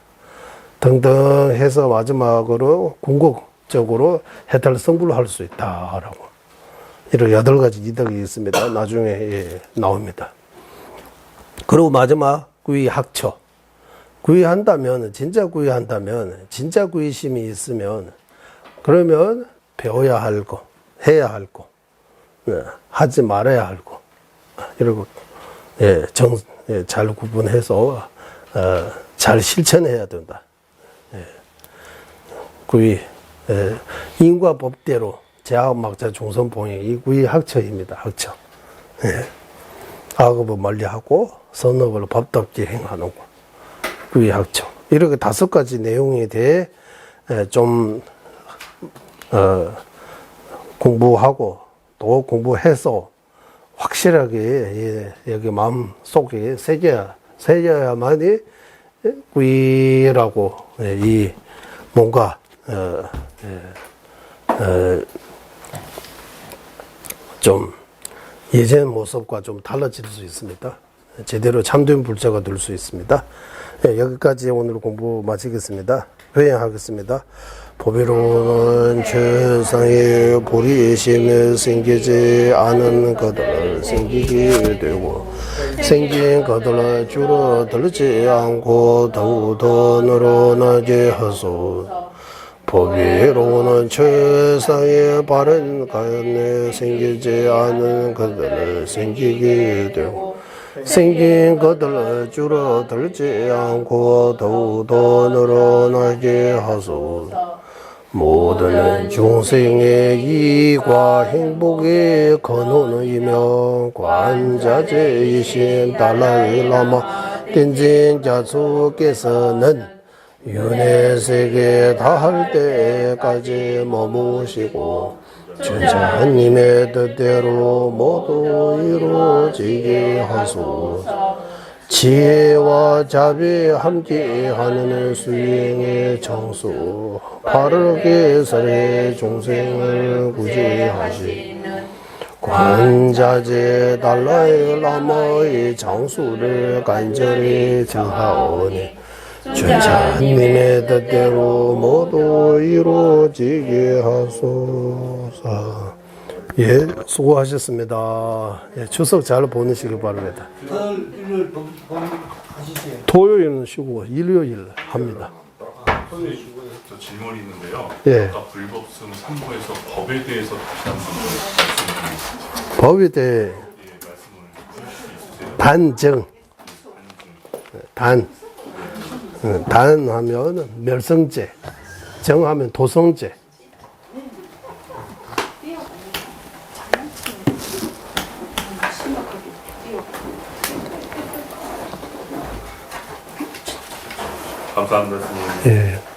등등 해서 마지막으로 궁극적으로 해탈 성불을 할 수 있다라고. 이런 8가지 이득이 있습니다. 나중에 나옵니다. 그리고 마지막 구의 학처. 구의한다면 진짜 구의한다면 진짜 구의심이 있으면 그러면 배워야 할 거, 해야 할 거, 하지 말아야 할 거, 이러고 잘 구분해서 잘 실천해야 된다. 구의 인과 법대로 제학막자 종선봉행 이 구의 학처입니다. 학처. 악업을 멀리하고 선업을 법답게 행하는 거. 구의 학처. 이렇게 5가지 내용에 대해 좀 공부하고 또 공부해서 확실하게 여기 마음 속에 새겨야만이 구의라고 이 뭔가 좀 예전 모습과 좀 달라질 수 있습니다. 제대로 참된 불자가 될 수 있습니다. 여기까지 오늘 공부 마치겠습니다. 회행하겠습니다. 보배로는 최상의 보리심에 생기지 않은 것을 생기게 되고 생긴 것을 줄어들지 않고 더욱더 늘어나게 하소서. 보배로는 최상의 바른 가운데 생기지 않은 것을 생기게 되고 생긴 것을 줄어들지 않고 더욱더 늘어나게 하소서. 모든 중생의 이익과 행복의 근원이며 관자재이신 달라이 라마 땡진 자수께서는 윤회 세계 다할 때까지 머무시고 천자님의 뜻대로 모두 이루어지게 하소서. 지혜와 자비 함께하는 수행의 정수 바르게 설해 종생을 구제하시는 관자재 달라의 라마의 장수를 간절히 정하오니 천자님의 뜻대로 모두 이루어지게 하소서. 예, 수고하셨습니다. 예, 추석 잘 보내시기 바랍니다. 일요일 하시세요. 토요일은 쉬고 일요일 합니다. 선생님, 저 질문이 있는데요. 예. 아까 불법성 3부에서 법에 대해서 다시 한번 말씀드리겠습니다. 법에 대해 예, 말씀을 해주실 수 있으세요? 단정, 단하면 멸성죄, 정하면 도성죄. 감사합니다, 선생님. 예.